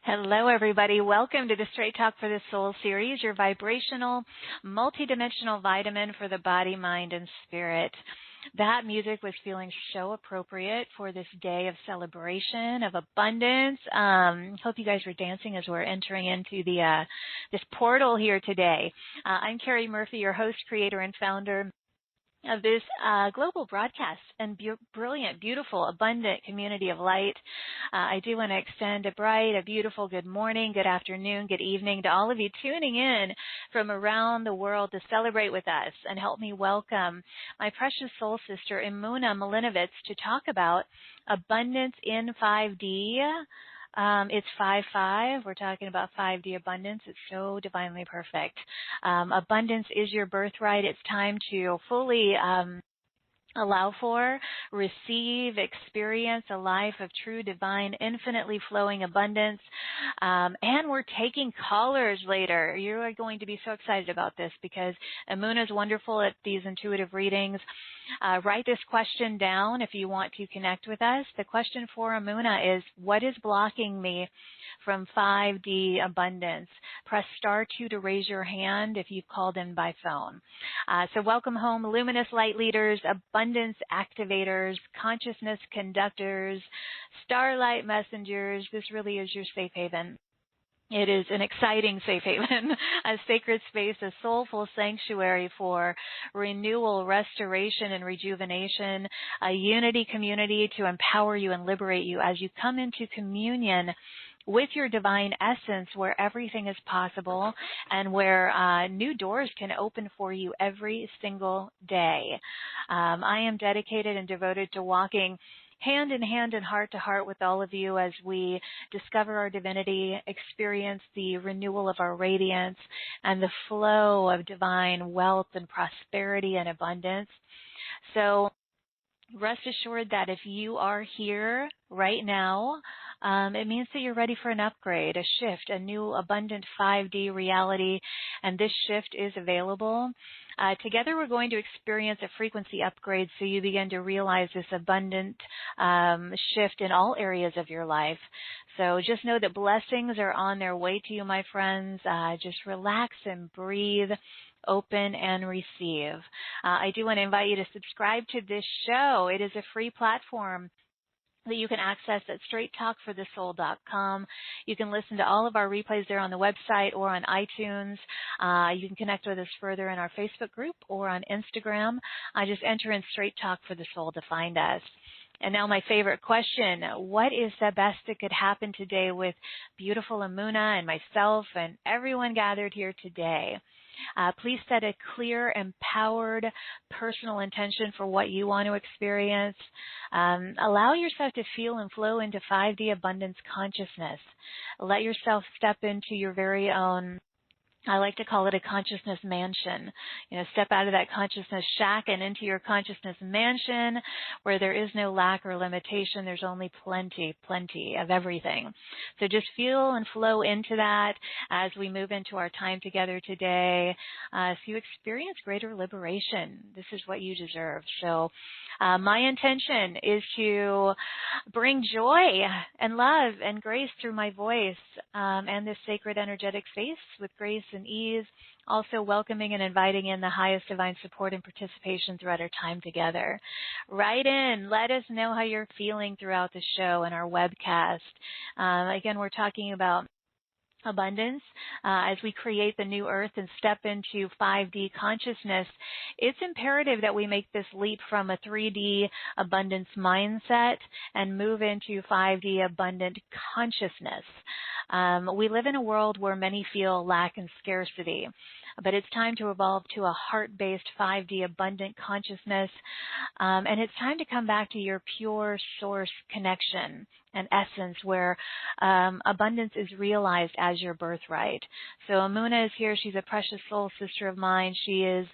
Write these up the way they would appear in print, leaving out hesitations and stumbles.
Hello, everybody. Welcome to the Straight Talk for the Soul series, your vibrational, multidimensional vitamin for the body, mind, and spirit. That music was feeling so appropriate for this day of celebration, of abundance. Hope you guys were dancing as we're entering into this portal here today. I'm Cari Murphy, your host, creator, and founder of this global broadcast and brilliant, beautiful, abundant community of light. I do want to extend a bright, a beautiful good morning, good afternoon, good evening to all of you tuning in from around the world to celebrate with us and help me welcome my precious soul sister, Emunah Malinovitz, to talk about abundance in 5D. It's 5-5. We're talking about 5D abundance. It's so divinely perfect. Abundance is your birthright. It's time to fully allow for, receive, experience a life of true, divine, infinitely flowing abundance. And we're taking callers later. You are going to be so excited about this because Emunah is wonderful at these intuitive readings. Write this question down if you want to connect with us. The question for Emunah is, what is blocking me from 5D abundance? Press *2 to raise your hand if you've called in by phone. So welcome home, luminous light leaders, abundance activators, consciousness conductors, starlight messengers. This really is your safe haven. It is an exciting safe haven, a sacred space, a soulful sanctuary for renewal, restoration, and rejuvenation, a unity community to empower you and liberate you as you come into communion with your divine essence, where everything is possible and where new doors can open for you every single day. I am dedicated and devoted to walking hand in hand and heart to heart with all of you as we discover our divinity, experience the renewal of our radiance, and the flow of divine wealth and prosperity and abundance. So rest assured that if you are here right now, it means that you're ready for an upgrade, a shift, a new abundant 5D reality, and this shift is available. Together we're going to experience a frequency upgrade so you begin to realize this abundant shift in all areas of your life. So just know that blessings are on their way to you, my friends. Just relax and breathe, open and receive. I do want to invite you to subscribe to this show. It is a free platform that you can access at straighttalkforthesoul.com. You can listen to all of our replays there on the website or on iTunes. You can connect with us further in our Facebook group or on Instagram. Just enter in Straight Talk for the Soul to find us. And now my favorite question, what is the best that could happen today with beautiful Emunah and myself and everyone gathered here today? Please set a clear, empowered, personal intention for what you want to experience. Allow yourself to feel and flow into 5D abundance consciousness. Let yourself step into your very own, I like to call it a consciousness mansion. Step out of that consciousness shack and into your consciousness mansion where there is no lack or limitation. There's only plenty of everything. So just feel and flow into that as we move into our time together today. So you experience greater liberation. This is what you deserve. So my intention is to bring joy and love and grace through my voice and this sacred energetic space with grace and ease, also welcoming and inviting in the highest divine support and participation throughout our time together. Write in. Let us know how you're feeling throughout the show and our webcast. Again, we're talking about abundance as we create the new earth and step into 5D consciousness. It's imperative that we make this leap from a 3D abundance mindset and move into 5D abundant consciousness. We live in a world where many feel lack and scarcity, but it's time to evolve to a heart-based 5D abundant consciousness, and it's time to come back to your pure source connection and essence where abundance is realized as your birthright. So Emunah is here. She's a precious soul sister of mine. She is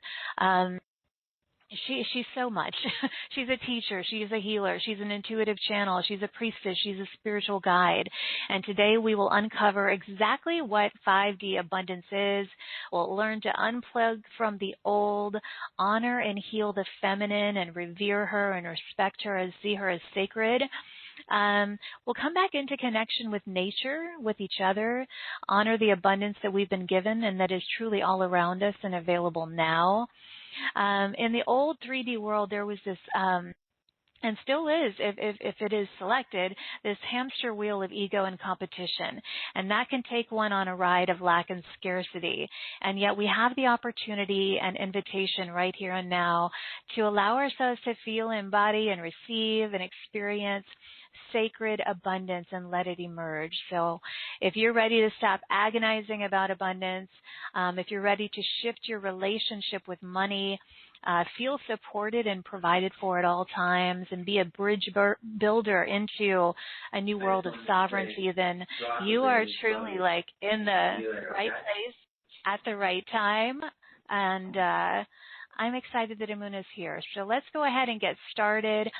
She's so much. She's a teacher. She's a healer. She's an intuitive channel. She's a priestess. She's a spiritual guide. And today we will uncover exactly what 5D abundance is. We'll learn to unplug from the old, honor and heal the feminine, and revere her and respect her and see her as sacred. We'll come back into connection with nature, with each other, honor the abundance that we've been given and that is truly all around us and available now. In the old 3D world, there was this and still is, if it is selected, this hamster wheel of ego and competition. And that can take one on a ride of lack and scarcity. And yet we have the opportunity and invitation right here and now to allow ourselves to feel, embody, and receive and experience sacred abundance and let it emerge. So if you're ready to stop agonizing about abundance, if you're ready to shift your relationship with money, feel supported and provided for at all times, and be a bridge builder into a new world of sovereignty, then you are truly like in the right place at the right time. And I'm excited that Emunah is here. So let's go ahead and get started.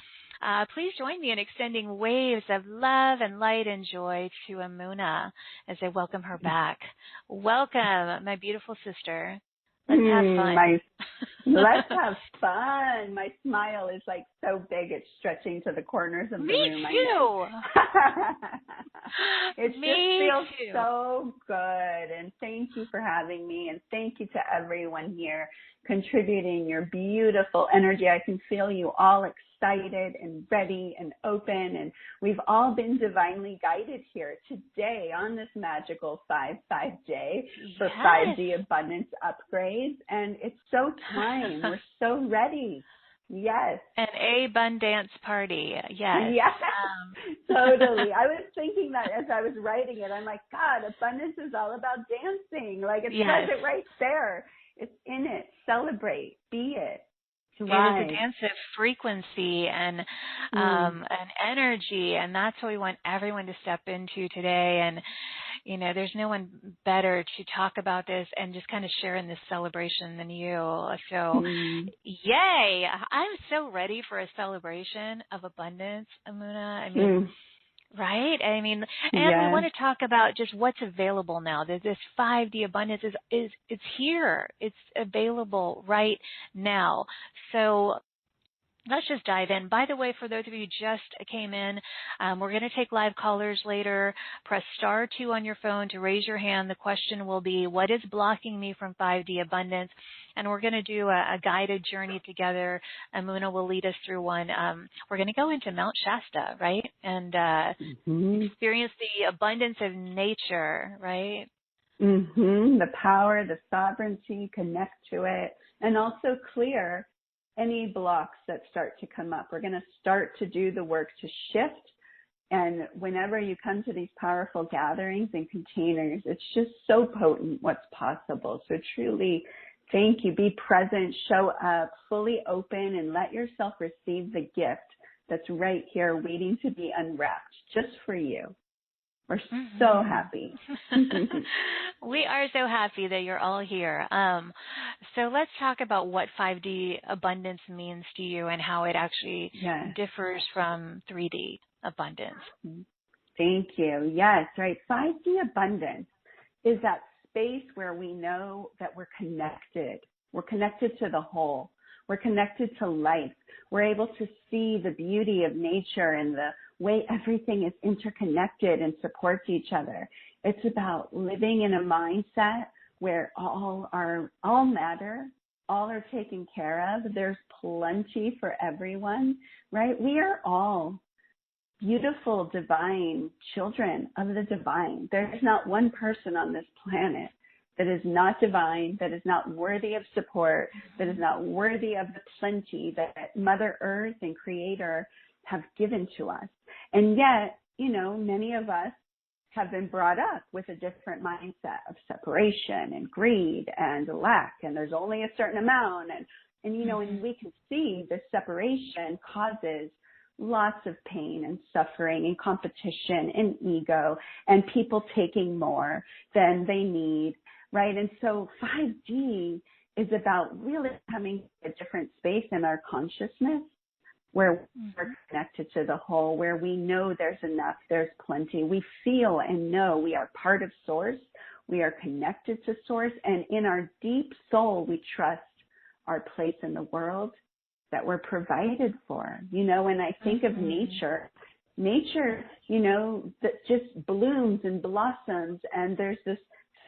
Please join me in extending waves of love and light and joy to Emunah as I welcome her back. Welcome, my beautiful sister. Let's have fun. Let's have fun. My smile is like so big, it's stretching to the corners of the room. Me too. It just feels so good. And thank you for having me. And thank you to everyone here contributing your beautiful energy. I can feel you all excited and ready and open. And we've all been divinely guided here today on this magical 5-5 day for 5D abundance upgrades. And it's so time. We're so ready. Yes. An abundance party. Yes. Yes. Totally. I was thinking that as I was writing it. I'm like, God, abundance is all about dancing. Like it says it right there. It's in it. Celebrate. Be it. Thrive. It is a dance of frequency and energy, and that's what we want everyone to step into today. And you know, there's no one better to talk about this and just kind of share in this celebration than you. So, yay! I'm so ready for a celebration of abundance, Emunah. I mean, right? I mean, and we want to talk about just what's available now. This 5D abundance is it's here. It's available right now. So let's just dive in. By the way, for those of you who just came in, we're going to take live callers later. Press *2 on your phone to raise your hand. The question will be, what is blocking me from 5D abundance? And we're going to do a guided journey together. Emunah will lead us through one. We're going to go into Mount Shasta, right? And experience the abundance of nature, right? The power, the sovereignty, connect to it, and also clear any blocks that start to come up. We're going to start to do the work to shift. And whenever you come to these powerful gatherings and containers, it's just so potent what's possible. So truly, thank you. Be present, show up, fully open, and let yourself receive the gift that's right here waiting to be unwrapped just for you. We're so happy. We are so happy that you're all here. So let's talk about what 5D abundance means to you and how it actually differs from 3D abundance. Thank you. Yes, right. 5D abundance is that space where we know that we're connected. We're connected to the whole. We're connected to life. We're able to see the beauty of nature and the way everything is interconnected and supports each other. It's about living in a mindset where all matter, all are taken care of. There's plenty for everyone, right? We are all beautiful, divine children of the divine. There's not one person on this planet that is not divine, that is not worthy of support, that is not worthy of the plenty that Mother Earth and Creator have given to us. And yet, you know, many of us have been brought up with a different mindset of separation and greed and lack, and there's only a certain amount. And you know, and we can see this separation causes lots of pain and suffering and competition and ego and people taking more than they need, right? And so 5D is about really coming to a different space in our consciousness where we're connected to the whole, where we know there's enough, there's plenty. We feel and know we are part of Source. We are connected to Source. And in our deep soul, we trust our place in the world, that we're provided for. You know, when I think of nature, nature, you know, that just blooms and blossoms, and there's this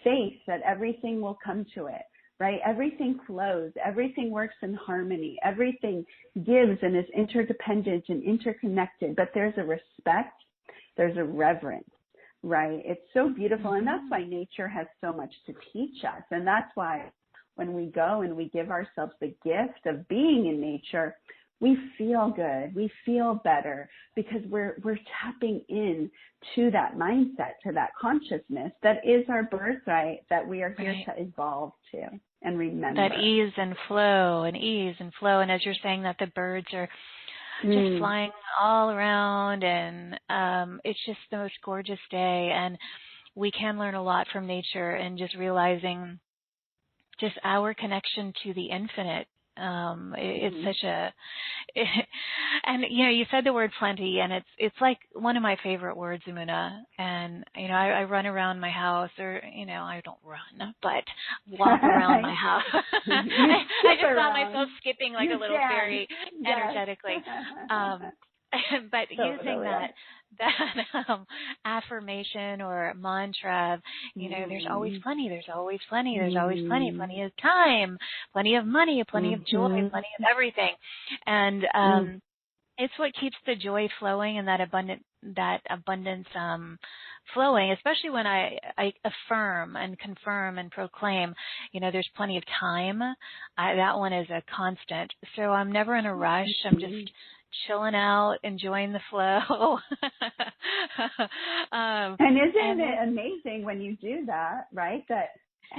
faith that everything will come to it, right? Everything flows, everything works in harmony, everything gives and is interdependent and interconnected, but there's a respect, there's a reverence, right? It's so beautiful, and that's why nature has so much to teach us, and that's why when we go and we give ourselves the gift of being in nature, we feel good, we feel better, because we're tapping in to that mindset, to that consciousness that is our birthright, that we are here to evolve to and remember. That ease and flow. And as you're saying that, the birds are just flying all around, and it's just the most gorgeous day. And we can learn a lot from nature, and just realizing just our connection to the infinite. It's such a, and you know, you said the word plenty, and it's like one of my favorite words, Emunah. And you know, I run around my house, or you know, I don't run, but walk around my house. I just found myself skipping like a little fairy energetically. But using that affirmation or mantra of, you know, there's always plenty, there's always plenty, there's always plenty, plenty of time, plenty of money, plenty of joy, plenty of everything. And it's what keeps the joy flowing, and that abundance flowing, especially when I affirm and confirm and proclaim, you know, there's plenty of time. That one is a constant. So I'm never in a rush. I'm just chilling out, enjoying the flow. And isn't it amazing when you do that, right? That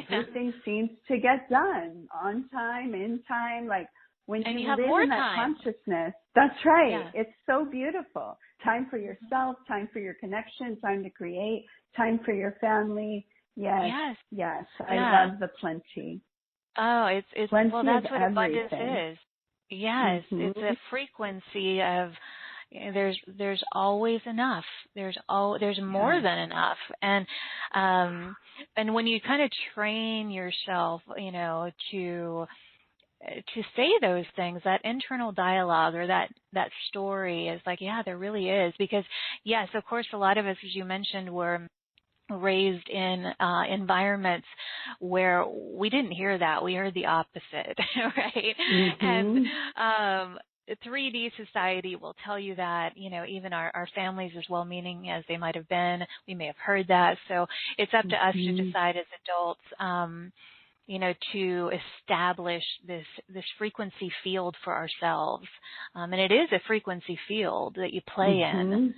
everything seems to get done on time, in time, like when you live in that consciousness. That's right. Yeah. It's so beautiful. Time for yourself, time for your connection, time to create, time for your family. Yes. I love the plenty. Oh, it's plenty, well, that's what everything. Abundance is. Yes, it's a frequency of, there's always enough. There's more than enough. And when you kind of train yourself, you know, to say those things, that internal dialogue or that story is like, yeah, there really is. Because yes, of course, a lot of us, as you mentioned, were raised in environments where we didn't hear that. We heard the opposite, right? And 3D society will tell you that, you know, even our families, as well-meaning as they might have been, we may have heard that. So it's up to us to decide as adults, you know, to establish this frequency field for ourselves. And it is a frequency field that you play in,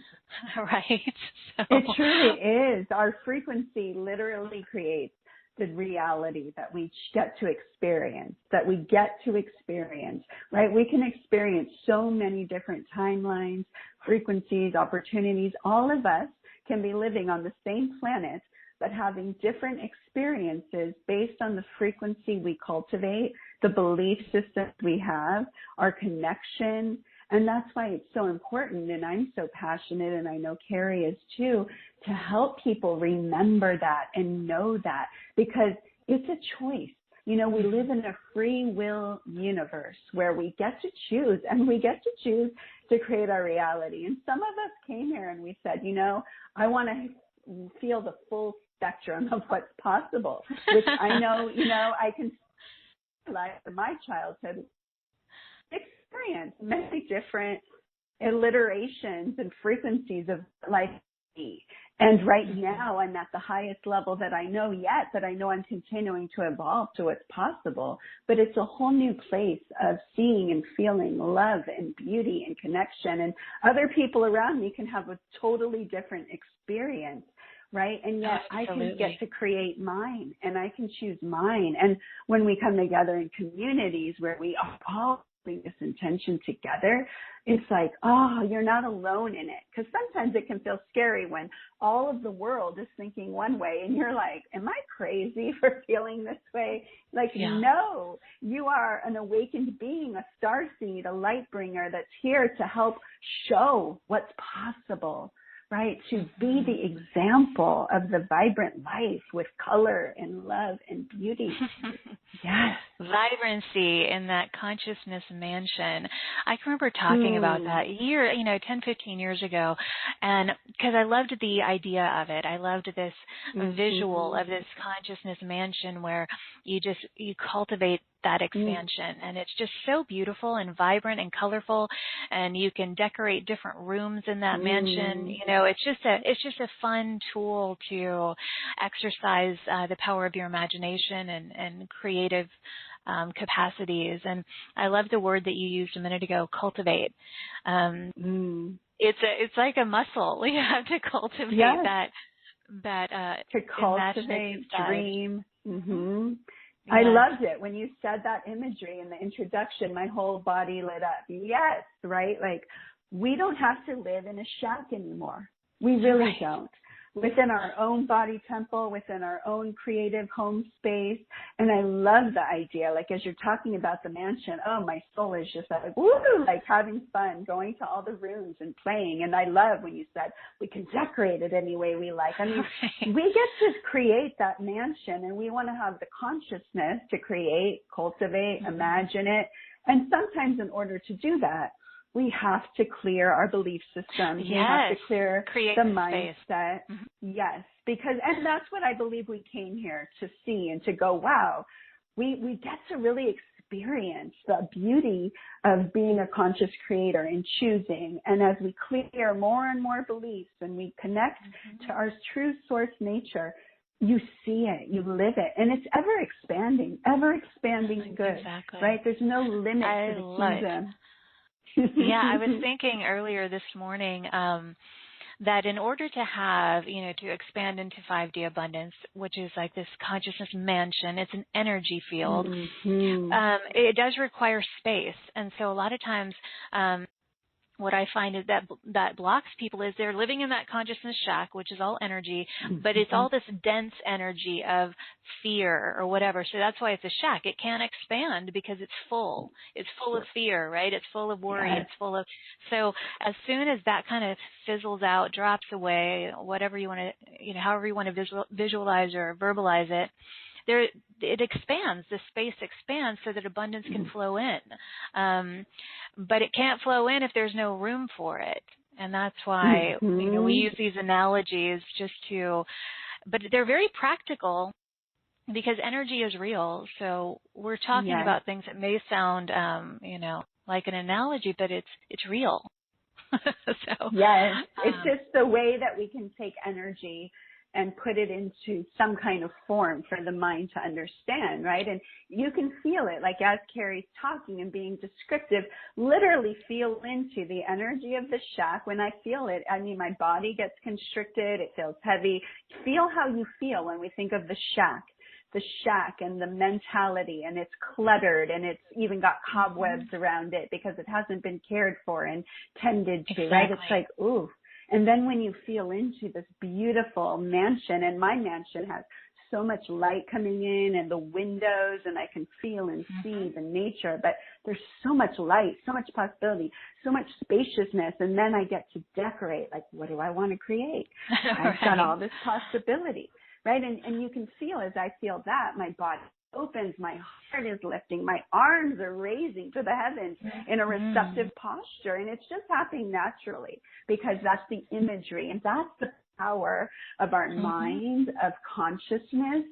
right? So. It truly is. Our frequency literally creates the reality that we get to experience, right? We can experience so many different timelines, frequencies, opportunities. All of us can be living on the same planet, but having different experiences based on the frequency we cultivate, the belief systems we have, our connection. And that's why it's so important, and I'm so passionate, and I know Cari is too, to help people remember that and know that, because it's a choice. You know, we live in a free will universe where we get to choose, and we get to choose to create our reality. And some of us came here and we said, you know, I want to feel the full spectrum of what's possible, which I know, you know, I can like my childhood experience many different alliterations and frequencies of life. And right now I'm at the highest level that I know yet, that I know I'm continuing to evolve to what's possible. But it's a whole new place of seeing and feeling love and beauty and connection. And other people around me can have a totally different experience, right? And yet I can get to create mine, and I can choose mine. And when we come together in communities where we are all bring this intention together, it's like, oh, you're not alone in it. Because sometimes it can feel scary when all of the world is thinking one way and you're like, am I crazy for feeling this way? Like, no, you are an awakened being, a starseed, a light bringer that's here to help show what's possible, right? To be the example of the vibrant life with color and love and beauty. Yes. Vibrancy in that consciousness mansion. I can remember talking about that 10, 15 years ago. And because I loved the idea of it. I loved this visual of this consciousness mansion where you cultivate that expansion, and it's just so beautiful and vibrant and colorful, and you can decorate different rooms in that mansion. It's just a fun tool to exercise the power of your imagination and creative capacities. And I love the word that you used a minute ago, cultivate. It's like a muscle. You have to cultivate that to cultivate, dream. I loved it when you said that imagery in the introduction. My whole body lit up. Yes, right? Like, we don't have to live in a shack anymore. We really don't. Within our own body temple, within our own creative home space. And I love the idea, like, as you're talking about the mansion, my soul is just like, woo, like having fun, going to all the rooms and playing. And I love when you said we can decorate it any way we like. I mean, we get to create that mansion, and we want to have the consciousness to create, cultivate, imagine it. And sometimes in order to do that, we have to clear our belief systems. We have to clear the mindset. Yes, and that's what I believe we came here to see and to go, wow, we get to really experience the beauty of being a conscious creator and choosing. And as we clear more and more beliefs and we connect to our true source nature, you see it, you live it, and it's ever expanding good, right? There's no limit to the kingdom. Yeah, I was thinking earlier this morning that in order to have, to expand into 5D abundance, which is like this consciousness mansion, it's an energy field, it does require space. And so a lot of times what I find is that blocks people is they're living in that consciousness shack, which is all energy, but it's all this dense energy of fear or whatever. So that's why it's a shack. It can't expand because it's full. It's full of fear, right? It's full of worry. It's full of, so as soon as that kind of fizzles out, drops away, whatever you want to, however you want to visualize or verbalize it, it expands, the space expands so that abundance can flow in. But it can't flow in if there's no room for it. And that's why, we use these analogies but they're very practical because energy is real. So we're talking about things that may sound, like an analogy, but it's real. It's just the way that we can take energy and put it into some kind of form for the mind to understand, right? And you can feel it, like as Cari's talking and being descriptive, literally feel into the energy of the shack. When I feel it, I mean, my body gets constricted, it feels heavy. Feel how you feel when we think of the shack and the mentality, and it's cluttered and it's even got cobwebs around it because it hasn't been cared for and tended to, right? It's like, ooh. And then when you feel into this beautiful mansion, and my mansion has so much light coming in and the windows, and I can feel and see the nature, but there's so much light, so much possibility, so much spaciousness. And then I get to decorate, like, what do I want to create? I've got all this possibility, right? And you can feel, as I feel that, my body opens, my heart is lifting, my arms are raising to the heavens in a receptive posture, and it's just happening naturally because that's the imagery, and that's the power of our mind, of consciousness,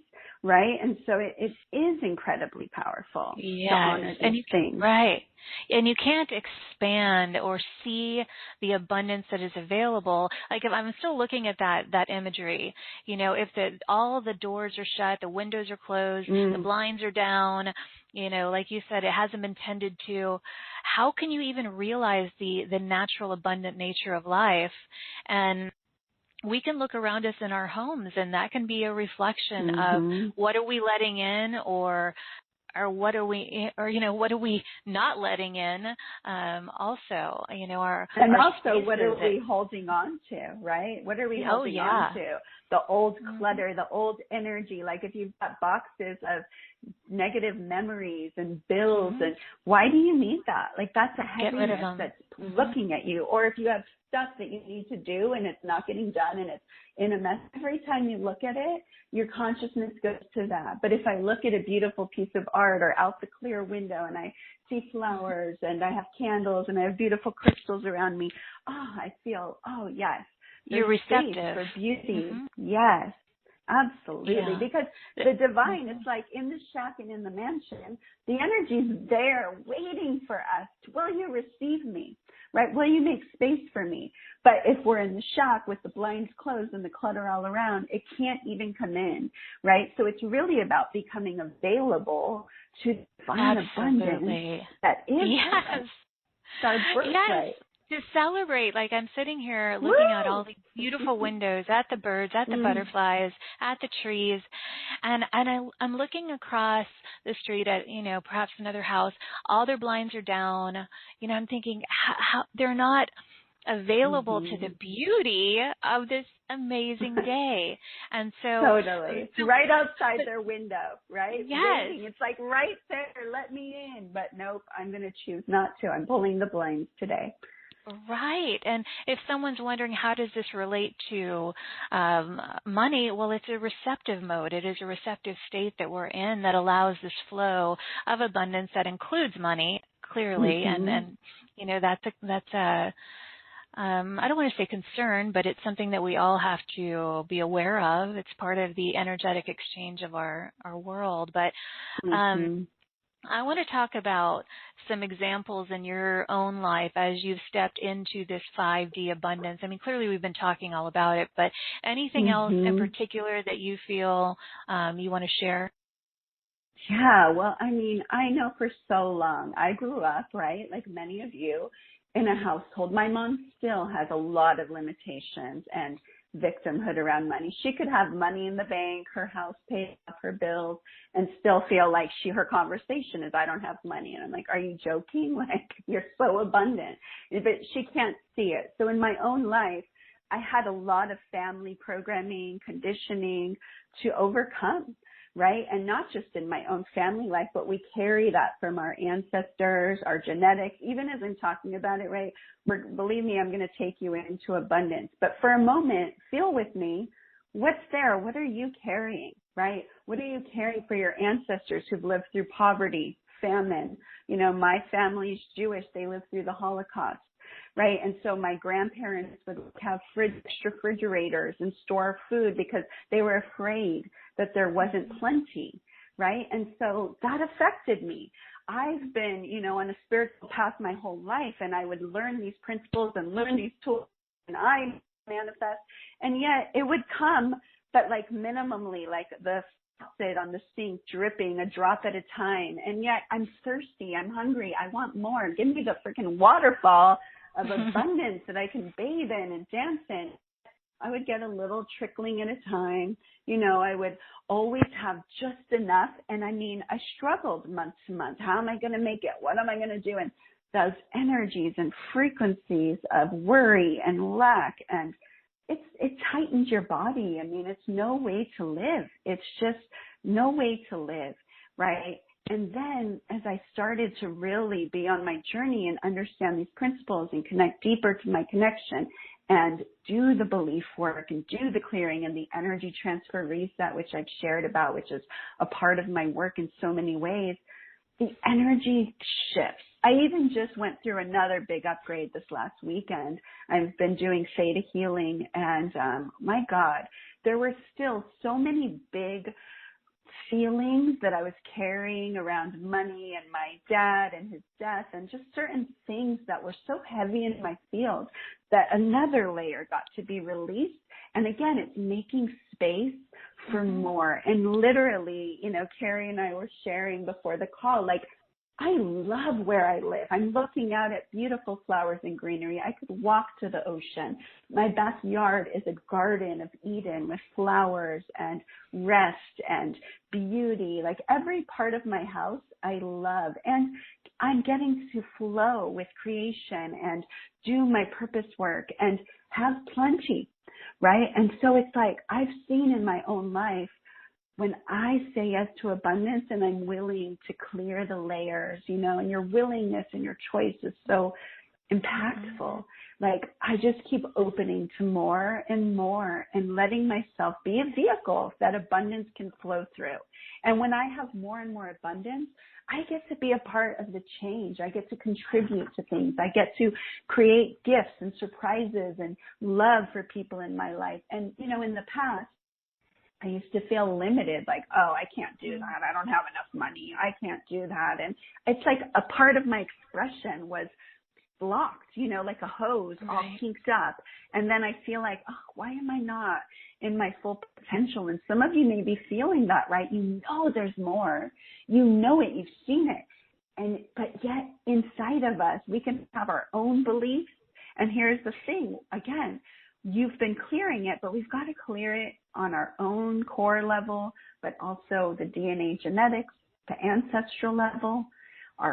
right? And so it is incredibly powerful to honor these things. Right. And you can't expand or see the abundance that is available. Like, if I'm still looking at that imagery, if all the doors are shut, the windows are closed, the blinds are down, like you said, it hasn't been tended to, how can you even realize the natural abundant nature of life? And we can look around us in our homes, and that can be a reflection of what are we letting in, or what are we not letting in? Also, what are we holding on to, right? What are we holding on to? The old clutter, the old energy. Like if you've got boxes of negative memories and bills, and why do you need that? Like that's a heaviness that's looking at you. Or if you have stuff that you need to do and it's not getting done and it's in a mess. Every time you look at it, your consciousness goes to that. But if I look at a beautiful piece of art or out the clear window and I see flowers and I have candles and I have beautiful crystals around me, I feel, yes. You're receptive. For beauty. Yes. Absolutely. Yeah. Because the divine is like in the shack and in the mansion, the energy's there waiting for us. Will you receive me? Right? Will you make space for me? But if we're in the shack with the blinds closed and the clutter all around, it can't even come in. Right? So it's really about becoming available to divine abundance that is our birthright. Yes. To celebrate, like I'm sitting here looking at all these beautiful windows, at the birds, at the butterflies, at the trees, and I'm looking across the street at, perhaps another house. All their blinds are down. I'm thinking how they're not available to the beauty of this amazing day. And so totally, it's right outside their window, right? Yes. Waiting. It's like right there, let me in. But nope, I'm going to choose not to. I'm pulling the blinds today. Right. And if someone's wondering how does this relate to money, well, it's a receptive mode. It is a receptive state that we're in that allows this flow of abundance that includes money, clearly. And that's a I don't want to say concern, but it's something that we all have to be aware of. It's part of the energetic exchange of our world. But I want to talk about some examples in your own life as you've stepped into this 5D abundance. I mean, clearly we've been talking all about it, but anything else in particular that you feel you want to share? Yeah, well, I mean, I know for so long, I grew up, right, like many of you, in a household. My mom still has a lot of limitations and victimhood around money. She could have money in the bank, her house paid off her bills, and still feel like her conversation is, I don't have money. And I'm like, are you joking? Like, you're so abundant. But she can't see it. So in my own life, I had a lot of family programming, conditioning to overcome, right? And not just in my own family life, but we carry that from our ancestors, our genetics. Even as I'm talking about it, right? Believe me, I'm going to take you into abundance. But for a moment, feel with me, what's there? What are you carrying, right? What are you carrying for your ancestors who've lived through poverty, famine? My family's Jewish. They lived through the Holocaust. Right. And so my grandparents would have refrigerators and store food because they were afraid that there wasn't plenty. Right. And so that affected me. I've been, on a spiritual path my whole life, and I would learn these principles and learn these tools, and I manifest. And yet it would come, but like minimally, like the faucet on the sink dripping a drop at a time. And yet I'm thirsty. I'm hungry. I want more. Give me the freaking waterfall of abundance that I can bathe in and dance in. I would get a little trickling at a time. I would always have just enough. And I mean, I struggled month to month. How am I going to make it? What am I going to do? And those energies and frequencies of worry and lack, and it tightens your body. I mean, it's no way to live. It's just no way to live, right? And then as I started to really be on my journey and understand these principles and connect deeper to my connection and do the belief work and do the clearing and the energy transfer reset, which I've shared about, which is a part of my work in so many ways, the energy shifts. I even just went through another big upgrade this last weekend. I've been doing theta healing, and my God, there were still so many big feelings that I was carrying around money and my dad and his death and just certain things that were so heavy in my field that another layer got to be released. And again, it's making space for more. And literally, Cari and I were sharing before the call, like, I love where I live. I'm looking out at beautiful flowers and greenery. I could walk to the ocean. My backyard is a garden of Eden with flowers and rest and beauty. Like every part of my house, I love. And I'm getting to flow with creation and do my purpose work and have plenty, right? And so it's like I've seen in my own life, when I say yes to abundance and I'm willing to clear the layers, and your willingness and your choice is so impactful. Like, I just keep opening to more and more and letting myself be a vehicle that abundance can flow through. And when I have more and more abundance, I get to be a part of the change. I get to contribute to things. I get to create gifts and surprises and love for people in my life. And, you know, in the past, I used to feel limited, like, oh, I can't do that. I don't have enough money. I can't do that. And it's like a part of my expression was blocked, you know, like a hose, all kinked up. And then I feel like, oh, why am I not in my full potential? And some of you may be feeling that, right? You know there's more. You know it. You've seen it. But yet inside of us, we can have our own beliefs. And here's the thing, again, you've been clearing it, but we've got to clear it on our own core level, but also the DNA genetics, the ancestral level,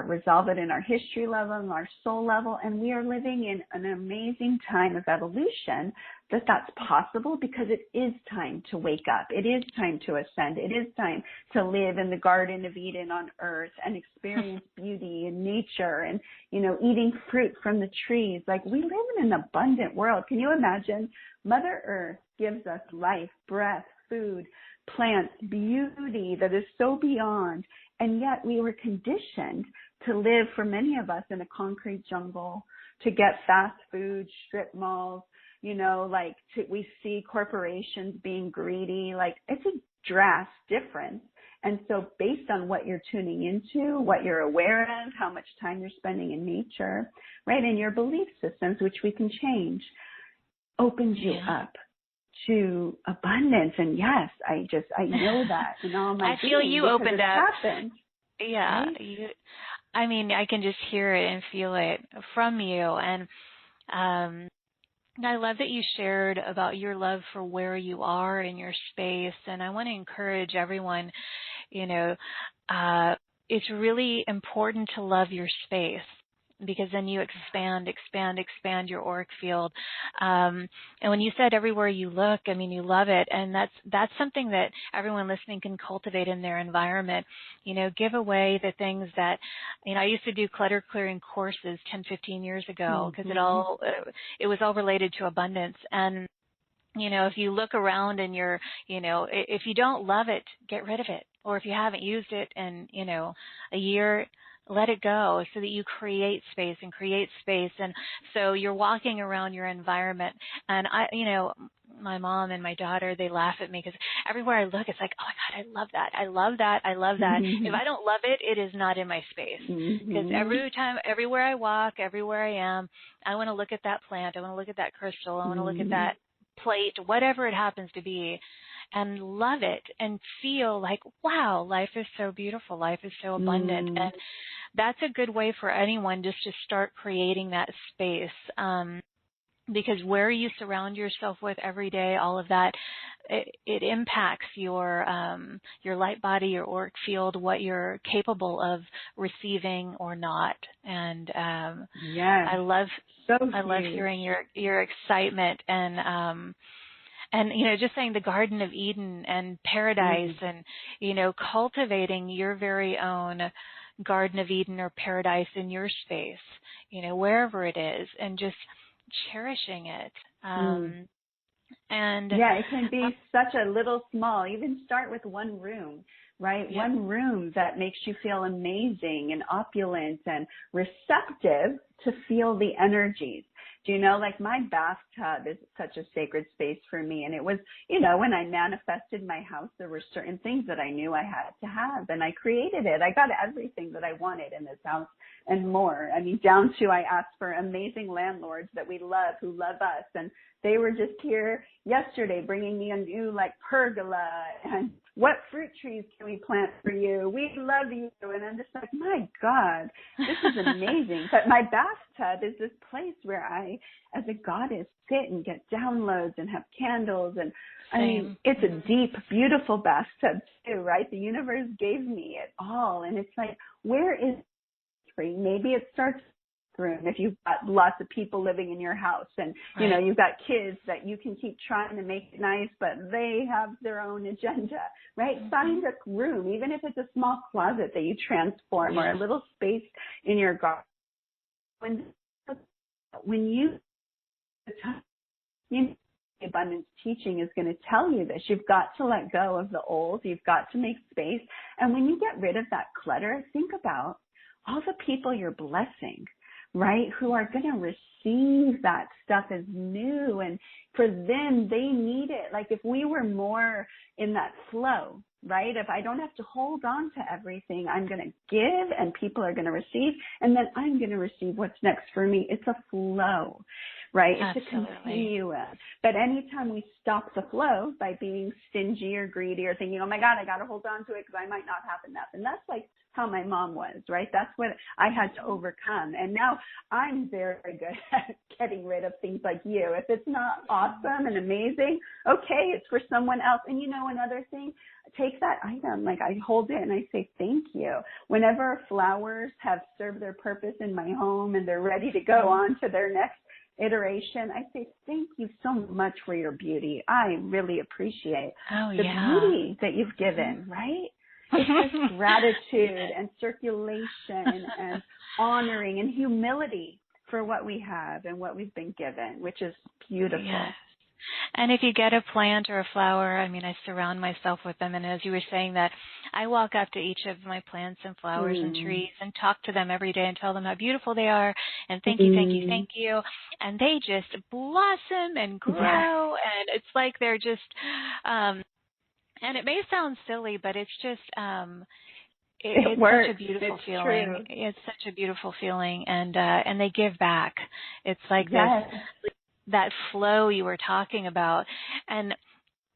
resolve it in our history level and our soul level. And we are living in an amazing time of evolution that's possible, because it is time to wake up. It is time to ascend. It is time to live in the Garden of Eden on earth and experience beauty in nature and, you know, eating fruit from the trees. Like, we live in an abundant world. Can you imagine? Mother Earth gives us life, breath, food, plants, beauty that is so beyond. And yet we were conditioned to live, for many of us, in a concrete jungle, to get fast food, strip malls, you know, like we see corporations being greedy. Like, it's a drastic difference. And so based on what you're tuning into, what you're aware of, how much time you're spending in nature, right, and your belief systems, which we can change, opens you up to abundance. And yes, I know that in all my I feel you opened up. Happened, yeah. Right? I mean, I can just hear it and feel it from you. And I love that you shared about your love for where you are in your space. And I want to encourage everyone, you know, it's really important to love your space, because then you expand your auric field. And when you said everywhere you look, I mean, you love it. And that's something that everyone listening can cultivate in their environment. You know, give away the things that, you know, I used to do clutter clearing courses 10, 15 years ago, because it was all related to abundance. And, you know, if you look around and you're, you know, if you don't love it, get rid of it. Or if you haven't used it in, you know, a year, let it go, so that you create space. And so you're walking around your environment. And you know, my mom and my daughter, they laugh at me, because everywhere I look, it's like, oh my God, I love that. I love that. I love that. If I don't love it, it is not in my space. Because everywhere I walk, everywhere I am, I want to look at that plant. I want to look at that crystal. I want to look at that plate, whatever it happens to be, and love it and feel like, wow, life is so beautiful. Life is so abundant. And that's a good way for anyone just to start creating that space. Because where you surround yourself with every day, all of that, it impacts your light body, your auric field, what you're capable of receiving or not. And I love hearing your excitement and, you know, just saying the Garden of Eden and paradise and, you know, cultivating your very own Garden of Eden or paradise in your space, you know, wherever it is, and just cherishing it. And it can be such a little small, even start with one room, right? Yep. One room that makes you feel amazing and opulent and receptive to feel the energies. Do you know, like, my bathtub is such a sacred space for me. And it was, you know, when I manifested my house, there were certain things that I knew I had to have, and I created it. I got everything that I wanted in this house and more. I mean, down to I asked for amazing landlords that we love, who love us. And they were just here yesterday bringing me a new, like, pergola and what fruit trees can we plant for you? We love you. And I'm just like, my God, this is amazing. But my bathtub is this place where I, as a goddess, sit and get downloads and have candles. And I mean, it's a deep, beautiful bathtub too, right? The universe gave me it all. And it's like, where is free? Maybe it starts room if you've got lots of people living in your house, and you know, you've got kids that you can keep trying to make it nice, but they have their own agenda, right? Find a room, even if it's a small closet that you transform, or a little space in your garden when you know, abundance teaching is going to tell you this. You've got to let go of the old. You've got to make space. And when you get rid of that clutter, think about all the people you're blessing, right, who are going to receive that stuff as new. And for them, they need it. Like if we were more in that flow, right, if I don't have to hold on to everything, I'm going to give and people are going to receive, and then I'm going to receive what's next for me. It's a flow, right? It's a continuum. But anytime we stop the flow by being stingy or greedy or thinking, oh my God, I got to hold on to it because I might not have enough. And that's like how my mom was, right? That's what I had to overcome. And now I'm very good at getting rid of things like you. If it's not awesome and amazing, okay, it's for someone else. And you know, another thing, take that item, like I hold it and I say, thank you. Whenever flowers have served their purpose in my home and they're ready to go on to their next iteration, I say, thank you so much for your beauty. I really appreciate the beauty that you've given, right? It's just gratitude and circulation and honoring and humility for what we have and what we've been given, which is beautiful. Yes. And if you get a plant or a flower, I mean, I surround myself with them. And as you were saying that, I walk up to each of my plants and flowers and trees and talk to them every day and tell them how beautiful they are. And thank you, thank you, thank you. And they just blossom and grow. And it's like they're just, and it may sound silly, but it's just, it's such a beautiful feeling. True. It's such a beautiful feeling. And they give back. It's like this. That flow you were talking about. And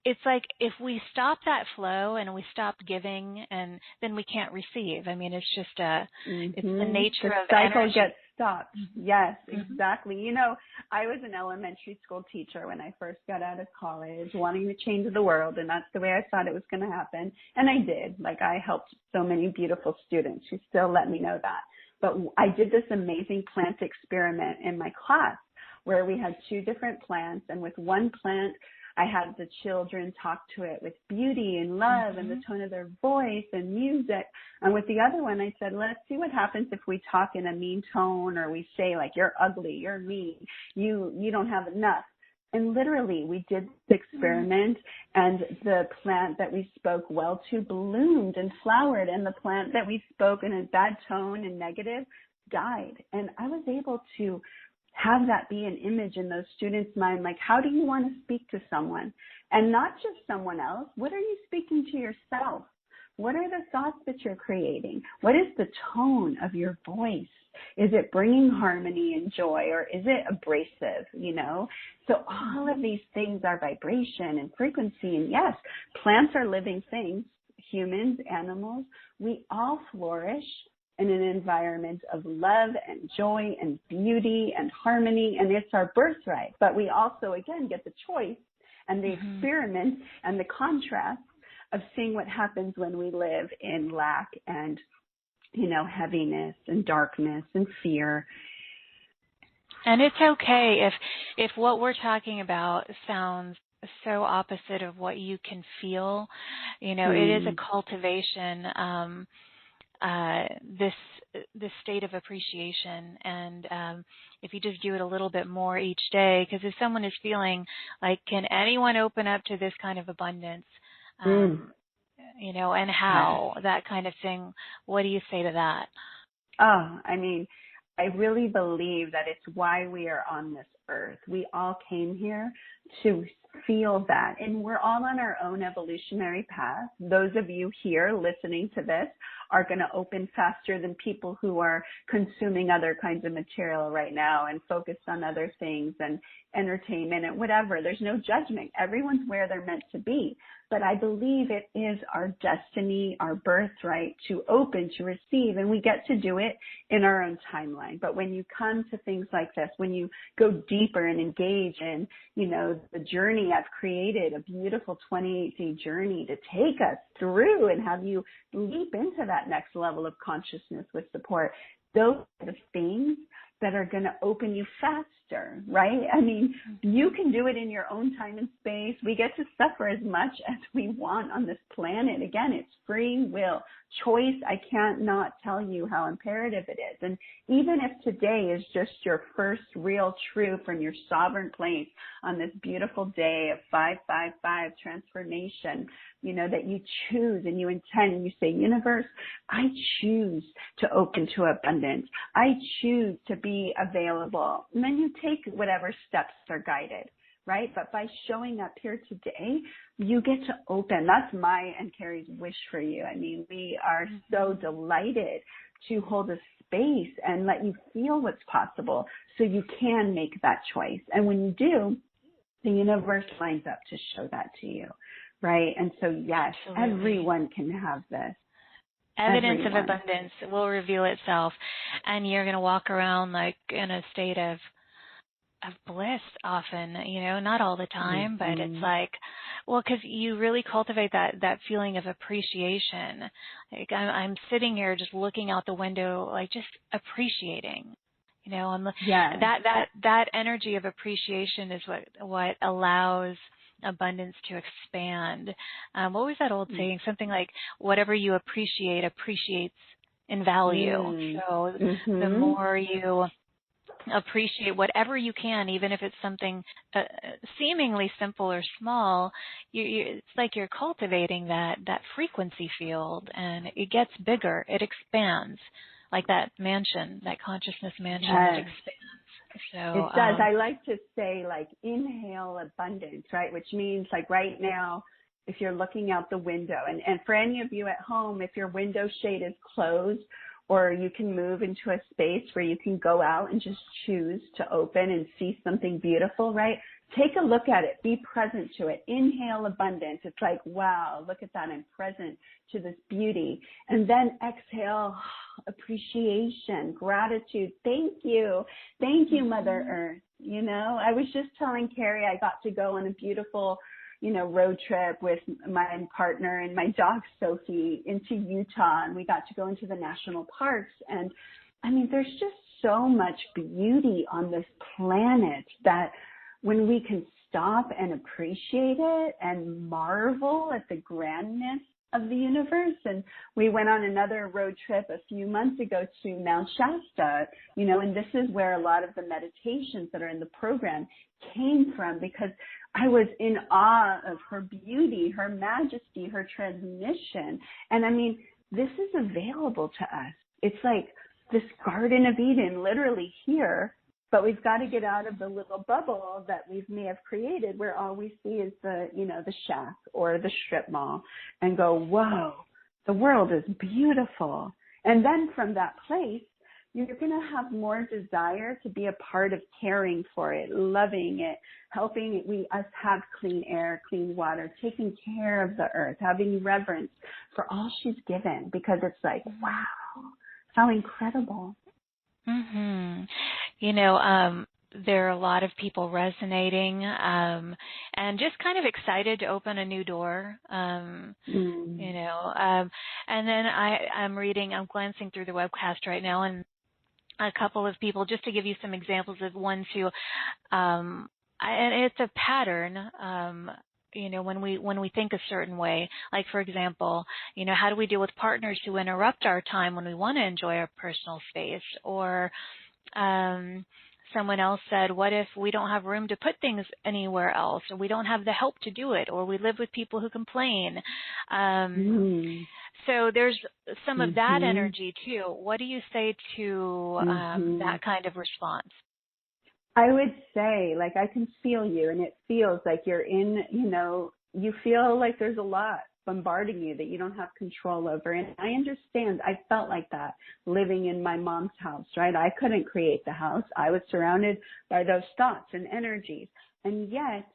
it's like if we stop that flow and we stop giving, and then we can't receive. I mean, it's just it's the nature of the cycle energy. gets stopped. Yes, exactly. You know, I was an elementary school teacher when I first got out of college, wanting to change the world, and that's the way I thought it was going to happen. And I did. Like, I helped so many beautiful students. She still let me know that. But I did this amazing plant experiment in my class, where we had 2 different plants, and with one plant, I had the children talk to it with beauty and love and the tone of their voice and music. And with the other one, I said, let's see what happens if we talk in a mean tone, or we say like, you're ugly, you're mean, you don't have enough. And literally, we did this experiment, and the plant that we spoke well to bloomed and flowered, and the plant that we spoke in a bad tone and negative died. And I was able to have that be an image in those students' mind, like, how do you want to speak to someone? And not just someone else. What are you speaking to yourself? What are the thoughts that you're creating? What is the tone of your voice? Is it bringing harmony and joy, or is it abrasive, you know? So all of these things are vibration and frequency. And yes, plants are living things, humans, animals. We all flourish in an environment of love and joy and beauty and harmony, and it's our birthright. But we also, again, get the choice and the experiment and the contrast of seeing what happens when we live in lack and, you know, heaviness and darkness and fear. And it's okay if what we're talking about sounds so opposite of what you can feel. You know, it is a cultivation, this state of appreciation, and if you just do it a little bit more each day, because if someone is feeling like, can anyone open up to this kind of abundance, you know, and how, that kind of thing, what do you say to that? Oh, I mean, I really believe that it's why we are on this earth. We all came here to feel that, and we're all on our own evolutionary path. Those of you here listening to this are going to open faster than people who are consuming other kinds of material right now and focused on other things and entertainment and whatever. There's no judgment. Everyone's where they're meant to be. But I believe it is our destiny, our birthright to open, to receive, and we get to do it in our own timeline. But when you come to things like this, when you go deeper and engage in, you know, the journey I've created, a beautiful 28-day journey to take us through and have you leap into that next level of consciousness with support, those are the things that are going to open you faster master, right? I mean, you can do it in your own time and space. We get to suffer as much as we want on this planet. Again, it's free will. Choice, I can't not tell you how imperative it is. And even if today is just your first real true from your sovereign place on this beautiful day of 555 transformation, you know, that you choose and you intend and you say, universe, I choose to open to abundance. I choose to be available. And then you take whatever steps are guided, right? But by showing up here today, you get to open. That's my and Cari's wish for you. I mean, we are so delighted to hold a space and let you feel what's possible so you can make that choice. And when you do, the universe lines up to show that to you, right? And so, yes, absolutely, everyone can have this. Evidence of abundance will reveal itself, and you're going to walk around like in a state of bliss often, you know, not all the time, but it's like, well, because you really cultivate that feeling of appreciation. Like I'm sitting here just looking out the window, like just appreciating, you know, that energy of appreciation is what allows abundance to expand. What was that old saying? Something like, whatever you appreciate appreciates in value. So the more you appreciate whatever you can, even if it's something seemingly simple or small, it's like you're cultivating that frequency field, and it gets bigger, it expands, like that mansion, that consciousness mansion that expands. So it does. I like to say, like, inhale abundance, right? Which means, like, right now, if you're looking out the window, and for any of you at home, if your window shade is closed, or you can move into a space where you can go out and just choose to open and see something beautiful, right? Take a look at it. Be present to it. Inhale abundance. It's like, wow, look at that. I'm present to this beauty. And then exhale appreciation, gratitude. Thank you. Thank you, Mother Earth. You know, I was just telling Cari I got to go on a beautiful, you know, road trip with my partner and my dog, Sophie, into Utah. And we got to go into the national parks. And I mean, there's just so much beauty on this planet that when we can stop and appreciate it and marvel at the grandness of the universe. And we went on another road trip a few months ago to Mount Shasta, you know, and this is where a lot of the meditations that are in the program came from, because I was in awe of her beauty, her majesty, her transmission. And I mean, this is available to us. It's like this Garden of Eden literally here, but we've got to get out of the little bubble that we may have created where all we see is the, you know, the shack or the strip mall, and go, whoa, the world is beautiful. And then from that place, you're going to have more desire to be a part of caring for it, loving it, helping us have clean air, clean water, taking care of the earth, having reverence for all she's given, because it's like, wow, how incredible. You know, there are a lot of people resonating and just kind of excited to open a new door, you know. And then I'm glancing through the webcast right now, and a couple of people, just to give you some examples of ones who, and it's a pattern, you know, when we think a certain way. Like, for example, you know, how do we deal with partners who interrupt our time when we want to enjoy our personal space? Or someone else said, what if we don't have room to put things anywhere else, or we don't have the help to do it, or we live with people who complain? So there's some of that energy too. What do you say to that kind of response? I would say, like, I can feel you, and it feels like you're in, you know, you feel like there's a lot bombarding you that you don't have control over. And I understand. I felt like that living in my mom's house, right? I couldn't create the house. I was surrounded by those thoughts and energies. And yet,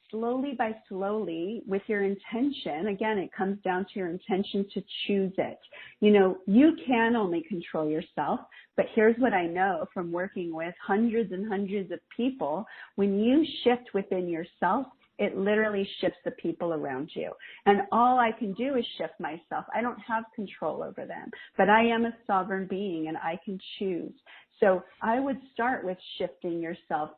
slowly by slowly, with your intention, again, it comes down to your intention to choose it. You know, you can only control yourself, but here's what I know from working with hundreds and hundreds of people. When you shift within yourself, It literally shifts the people around you. And all I can do is shift myself. I don't have control over them, but I am a sovereign being and I can choose. So I would start with shifting yourself,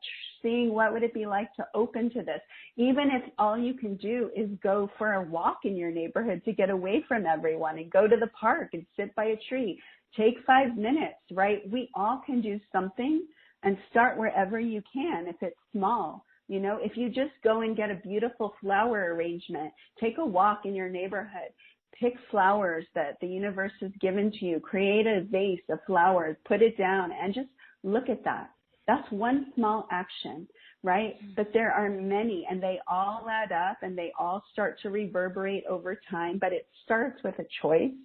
seeing what would it be like to open to this. Even if all you can do is go for a walk in your neighborhood to get away from everyone and go to the park and sit by a tree. Take 5 minutes, right? We all can do something and start wherever you can if it's small. You know, if you just go and get a beautiful flower arrangement, take a walk in your neighborhood. Pick flowers that the universe has given to you. Create a vase of flowers, put it down, and just look at that. That's one small action, right? But there are many, and they all add up, and they all start to reverberate over time. But it starts with a choice.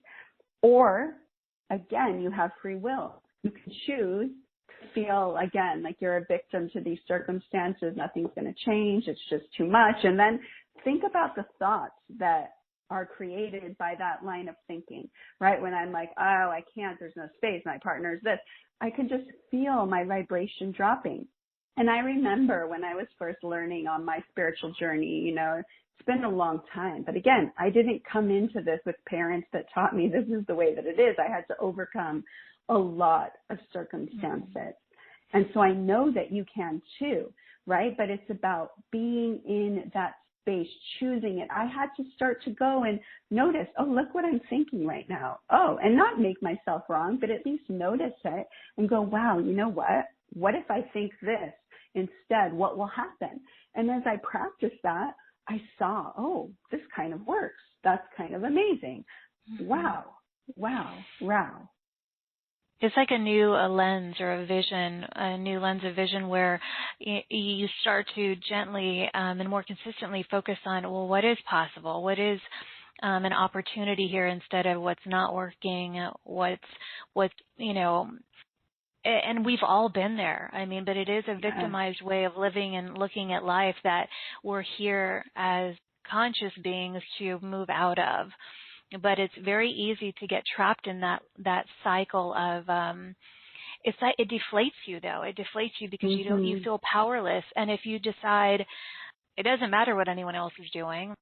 Or, again, you have free will. You can choose to feel, again, like you're a victim to these circumstances. Nothing's going to change. It's just too much. And then think about the thoughts that are created by that line of thinking, right? When I'm like, oh, I can't, there's no space, my partner's this, I can just feel my vibration dropping. And I remember when I was first learning on my spiritual journey, you know, it's been a long time, but again, I didn't come into this with parents that taught me this is the way that it is. I had to overcome a lot of circumstances. And so I know that you can too, right? But it's about being in that space, choosing it. I had to start to go and notice, oh, look what I'm thinking right now. Oh, and not make myself wrong, but at least notice it and go, wow, you know what? What if I think this instead? What will happen? And as I practiced that, I saw, oh, this kind of works. That's kind of amazing. Wow, wow, wow. It's like a new lens or a vision, a new lens of vision where you start to gently and more consistently focus on, well, what is possible? What is an opportunity here instead of what's not working? What's you know, and we've all been there. I mean, but it is a victimized way of living and looking at life that we're here as conscious beings to move out of. But it's very easy to get trapped in that cycle of it deflates you though. It deflates you because you feel powerless. And if you decide it doesn't matter what anyone else is doing,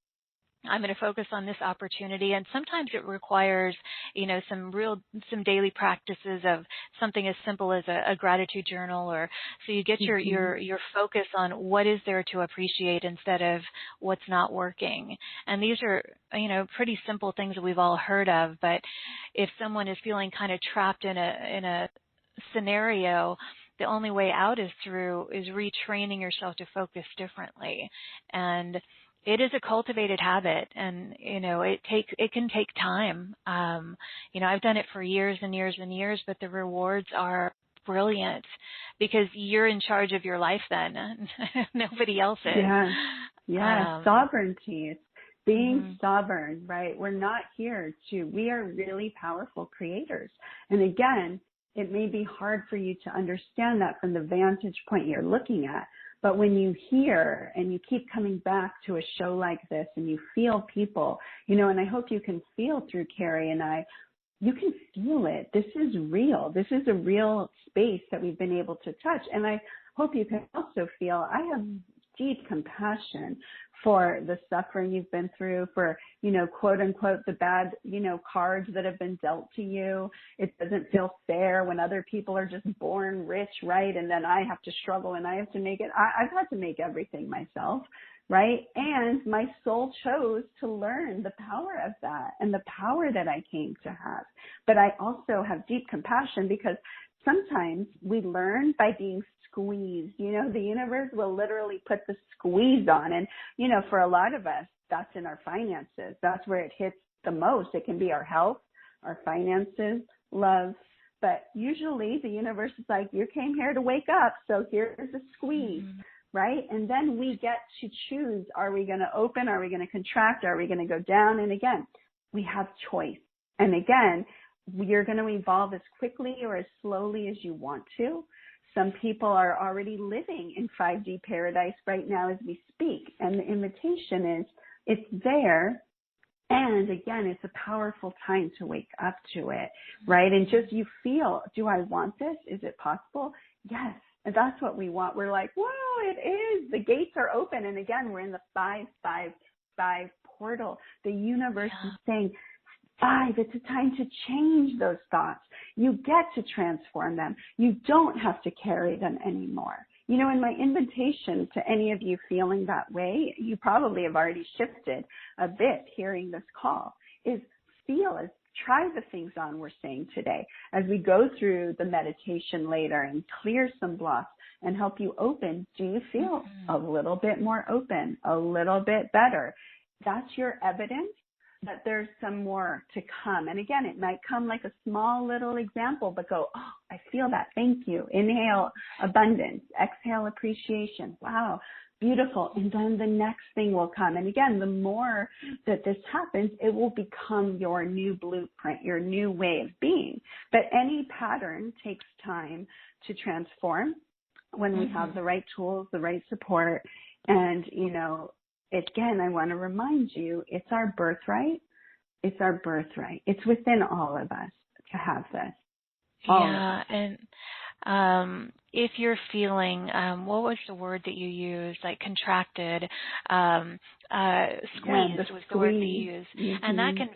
I'm going to focus on this opportunity. And sometimes it requires, you know, some daily practices of something as simple as a gratitude journal, or so you get your focus on what is there to appreciate instead of what's not working. And these are, you know, pretty simple things that we've all heard of. But if someone is feeling kind of trapped in a scenario, the only way out is retraining yourself to focus differently. And it is a cultivated habit, and you know it can take time. You know, I've done it for years and years and years, but the rewards are brilliant because you're in charge of your life then. Nobody else is. Yeah. Sovereignty. It's being sovereign, right? We're not here we are really powerful creators. And again, it may be hard for you to understand that from the vantage point you're looking at. But when you hear and you keep coming back to a show like this and you feel people, you know, and I hope you can feel through Cari and I, you can feel it. This is real. This is a real space that we've been able to touch. And I hope you can also feel I have deep compassion for the suffering you've been through, for, you know, quote unquote, the bad, you know, cards that have been dealt to you. It doesn't feel fair when other people are just born rich, right? And then I have to struggle and I have to make it. I've had to make everything myself, right? And my soul chose to learn the power of that and the power that I came to have. But I also have deep compassion because sometimes we learn by being squeezed. You know, the universe will literally put the squeeze on. And, you know, for a lot of us, that's in our finances. That's where it hits the most. It can be our health, our finances, love. But usually the universe is like, you came here to wake up, so here's a squeeze, right? And then we get to choose, are we going to open? Are we going to contract? Are we going to go down? And again, we have choice. And again, you're going to evolve as quickly or as slowly as you want to. Some people are already living in 5D paradise right now as we speak. And the invitation is, it's there. And again, it's a powerful time to wake up to it, right? And just you feel, do I want this? Is it possible? Yes. And that's what we want. We're like, whoa, it is. The gates are open. And again, we're in the 555 portal. The universe is saying, 5, it's a time to change those thoughts. You get to transform them. You don't have to carry them anymore. You know, in my invitation to any of you feeling that way, you probably have already shifted a bit hearing this call, is try the things on we're saying today as we go through the meditation later and clear some blocks and help you open. Do you feel a little bit more open, a little bit better? That's your evidence that there's some more to come. And again, it might come like a small little example, but go, oh, I feel that. Thank you. Inhale abundance. Exhale appreciation. Wow. Beautiful. And then the next thing will come. And again, the more that this happens, it will become your new blueprint, your new way of being. But any pattern takes time to transform when we have the right tools, the right support. And, you know, again, I want to remind you, it's our birthright. It's our birthright. It's within all of us to have this. Yeah, and if you're feeling, what was the word that you used, like contracted, squeezed was the word that you used. And that can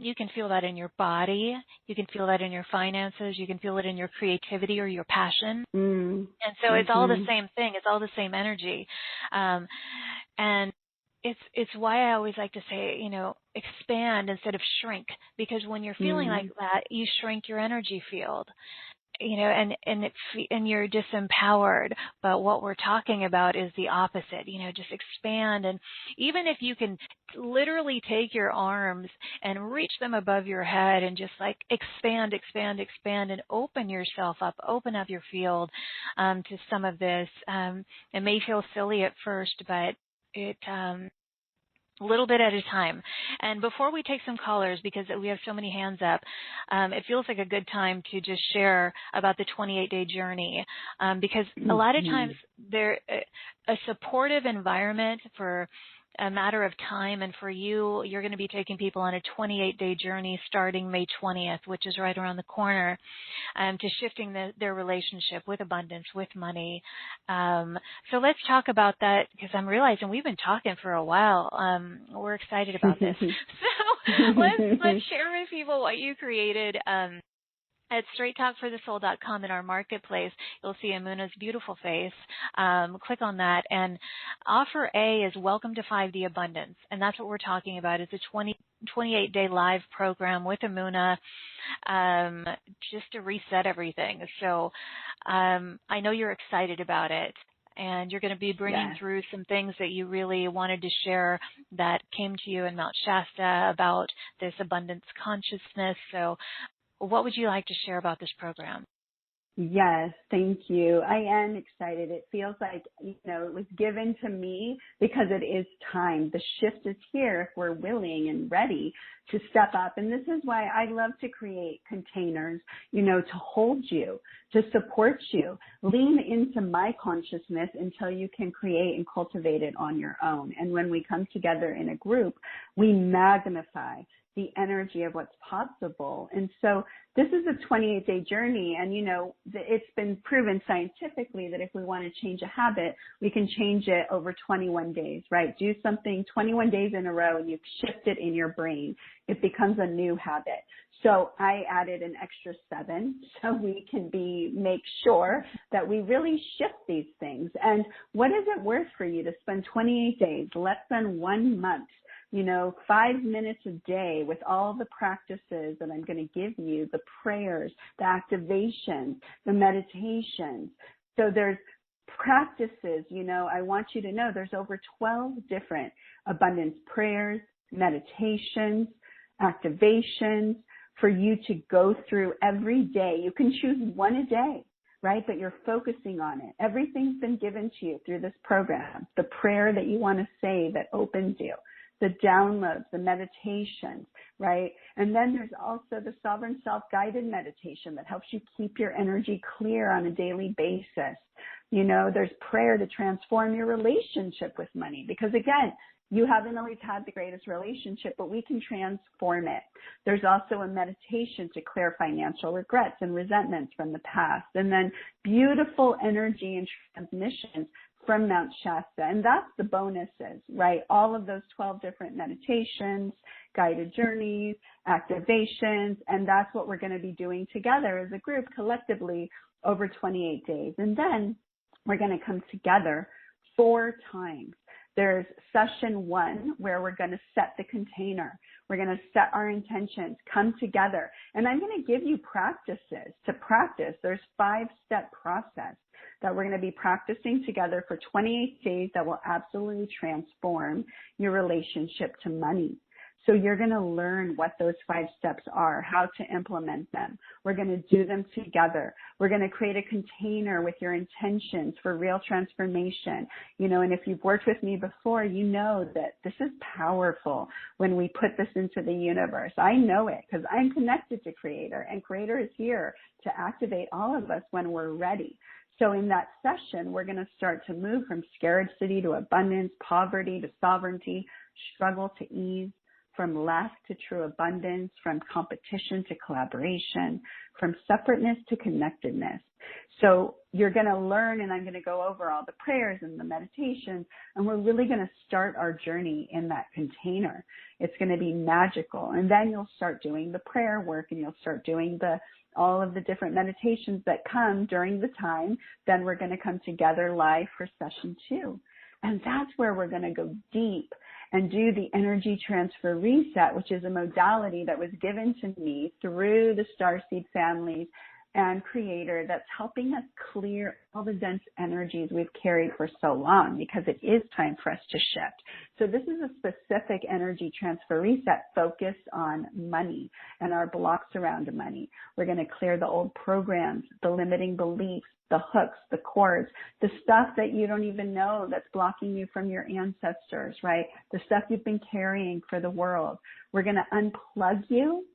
you can feel that in your body, you can feel that in your finances, you can feel it in your creativity or your passion. And so it's all the same thing, it's all the same energy. And it's why I always like to say, you know, expand instead of shrink, because when you're feeling like that, you shrink your energy field, you know, and you're disempowered. But what we're talking about is the opposite, you know, just expand. And even if you can literally take your arms and reach them above your head and just like expand and open yourself up, open up your field to some of this. It may feel silly at first, but it a little bit at a time. And before we take some callers, because we have so many hands up, it feels like a good time to just share about the 28-day journey, because a lot of times a supportive environment for a matter of time, and for you're going to be taking people on a 28-day journey starting May 20th, which is right around the corner, to shifting their relationship with abundance, with money. So let's talk about that, because I'm realizing we've been talking for a while. We're excited about this. So let's share with people what you created. At straighttalkforthesoul.com in our marketplace, you'll see Emunah's beautiful face. Click on that, and offer A is Welcome to 5D Abundance, and that's what we're talking about. It's a 28-day live program with Emunah, just to reset everything. So I know you're excited about it, and you're going to be bringing through some things that you really wanted to share that came to you in Mount Shasta about this abundance consciousness. So what would you like to share about this program? Yes, thank you. I am excited. It feels like, you know, it was given to me because it is time. The shift is here if we're willing and ready to step up. And this is why I love to create containers, you know, to hold you, to support you. Lean into my consciousness until you can create and cultivate it on your own. And when we come together in a group, we magnify the energy of what's possible. And so this is a 28-day journey. And, you know, it's been proven scientifically that if we want to change a habit, we can change it over 21 days, right? Do something 21 days in a row and you shift it in your brain. It becomes a new habit. So I added an extra 7 so we can make sure that we really shift these things. And what is it worth for you to spend 28 days, less than 1 month, you know, 5 minutes a day with all the practices that I'm going to give you, the prayers, the activations, the meditations. So there's practices, you know, I want you to know there's over 12 different abundance prayers, meditations, activations for you to go through every day. You can choose one a day, right? But you're focusing on it. Everything's been given to you through this program. The prayer that you want to say that opens you, the downloads, the meditations, right? And then there's also the Sovereign Self-Guided Meditation that helps you keep your energy clear on a daily basis. You know, there's prayer to transform your relationship with money because, again, You haven't always had the greatest relationship, but we can transform it. There's also a meditation to clear financial regrets and resentments from the past. And then beautiful energy and transmissions from Mount Shasta. And that's the bonuses, right? All of those 12 different meditations, guided journeys, activations, and that's what we're going to be doing together as a group collectively over 28 days. And then we're going to come together 4 times. There's session 1 where we're going to set the container. We're going to set our intentions, come together. And I'm going to give you practices to practice. There's 5-step process that we're going to be practicing together for 28 days that will absolutely transform your relationship to money. So you're going to learn what those 5 steps are, how to implement them. We're going to do them together. We're going to create a container with your intentions for real transformation. You know, and if you've worked with me before, you know that this is powerful when we put this into the universe. I know it because I'm connected to Creator, and Creator is here to activate all of us when we're ready. So in that session, we're going to start to move from scarcity to abundance, poverty to sovereignty, struggle to ease, from lack to true abundance, from competition to collaboration, from separateness to connectedness. So you're going to learn, and I'm going to go over all the prayers and the meditations, and we're really going to start our journey in that container. It's going to be magical. And then you'll start doing the prayer work, and you'll start doing all of the different meditations that come during the time. Then we're going to come together live for session 2. And that's where we're going to go deep and do the energy transfer reset, which is a modality that was given to me through the Starseed families and Creator that's helping us clear all the dense energies we've carried for so long, because it is time for us to shift. So this is a specific energy transfer reset focused on money and our blocks around money. We're going to clear the old programs, the limiting beliefs, the hooks, the cords, the stuff that you don't even know that's blocking you from your ancestors, right? The stuff you've been carrying for the world. We're going to unplug you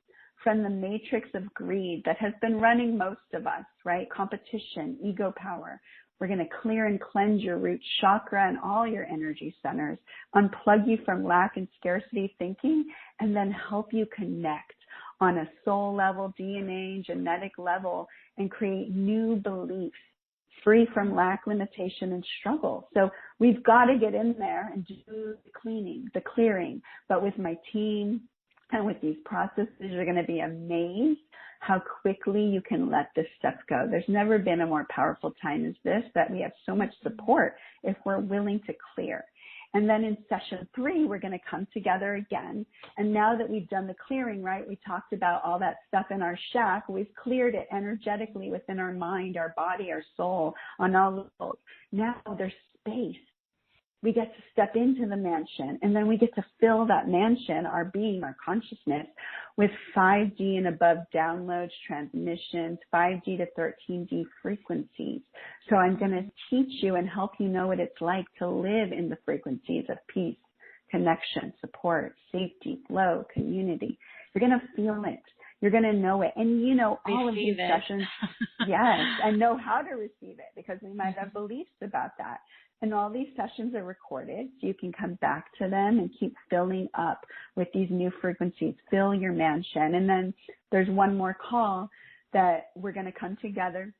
from the matrix of greed that has been running most of us, right? Competition, ego power. We're going to clear and cleanse your root chakra and all your energy centers, unplug you from lack and scarcity thinking, and then help you connect on a soul level, DNA, genetic level, and create new beliefs free from lack, limitation, and struggle. So we've got to get in there and do the cleaning, the clearing. But with my team and with these processes, you're going to be amazed how quickly you can let this stuff go. There's never been a more powerful time as this, that we have so much support if we're willing to clear. And then in session 3, we're going to come together again. And now that we've done the clearing, right, we talked about all that stuff in our shack. We've cleared it energetically within our mind, our body, our soul, on all levels. Now there's space. We get to step into the mansion, and then we get to fill that mansion, our being, our consciousness, with 5D and above downloads, transmissions, 5D to 13D frequencies. So I'm going to teach you and help you know what it's like to live in the frequencies of peace, connection, support, safety, flow, community. You're going to feel it. You're going to know it. And you know, all of these sessions, yes, and know how to receive it, because we might have beliefs about that. And all these sessions are recorded, so you can come back to them and keep filling up with these new frequencies. Fill your mansion. And then there's one more call that we're going to come together,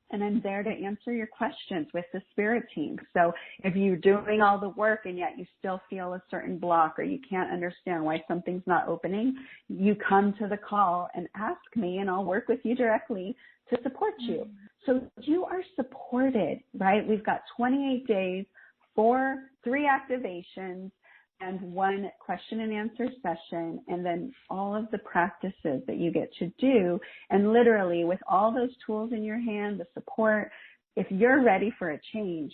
and I'm there to answer your questions with the spirit team. So if you're doing all the work and yet you still feel a certain block, or you can't understand why something's not opening, you come to the call and ask me, and I'll work with you directly to support you. So you are supported, right? We've got 28 days, 3 activations, and 1 question and answer session, and then all of the practices that you get to do. And literally, with all those tools in your hand, the support, if you're ready for a change,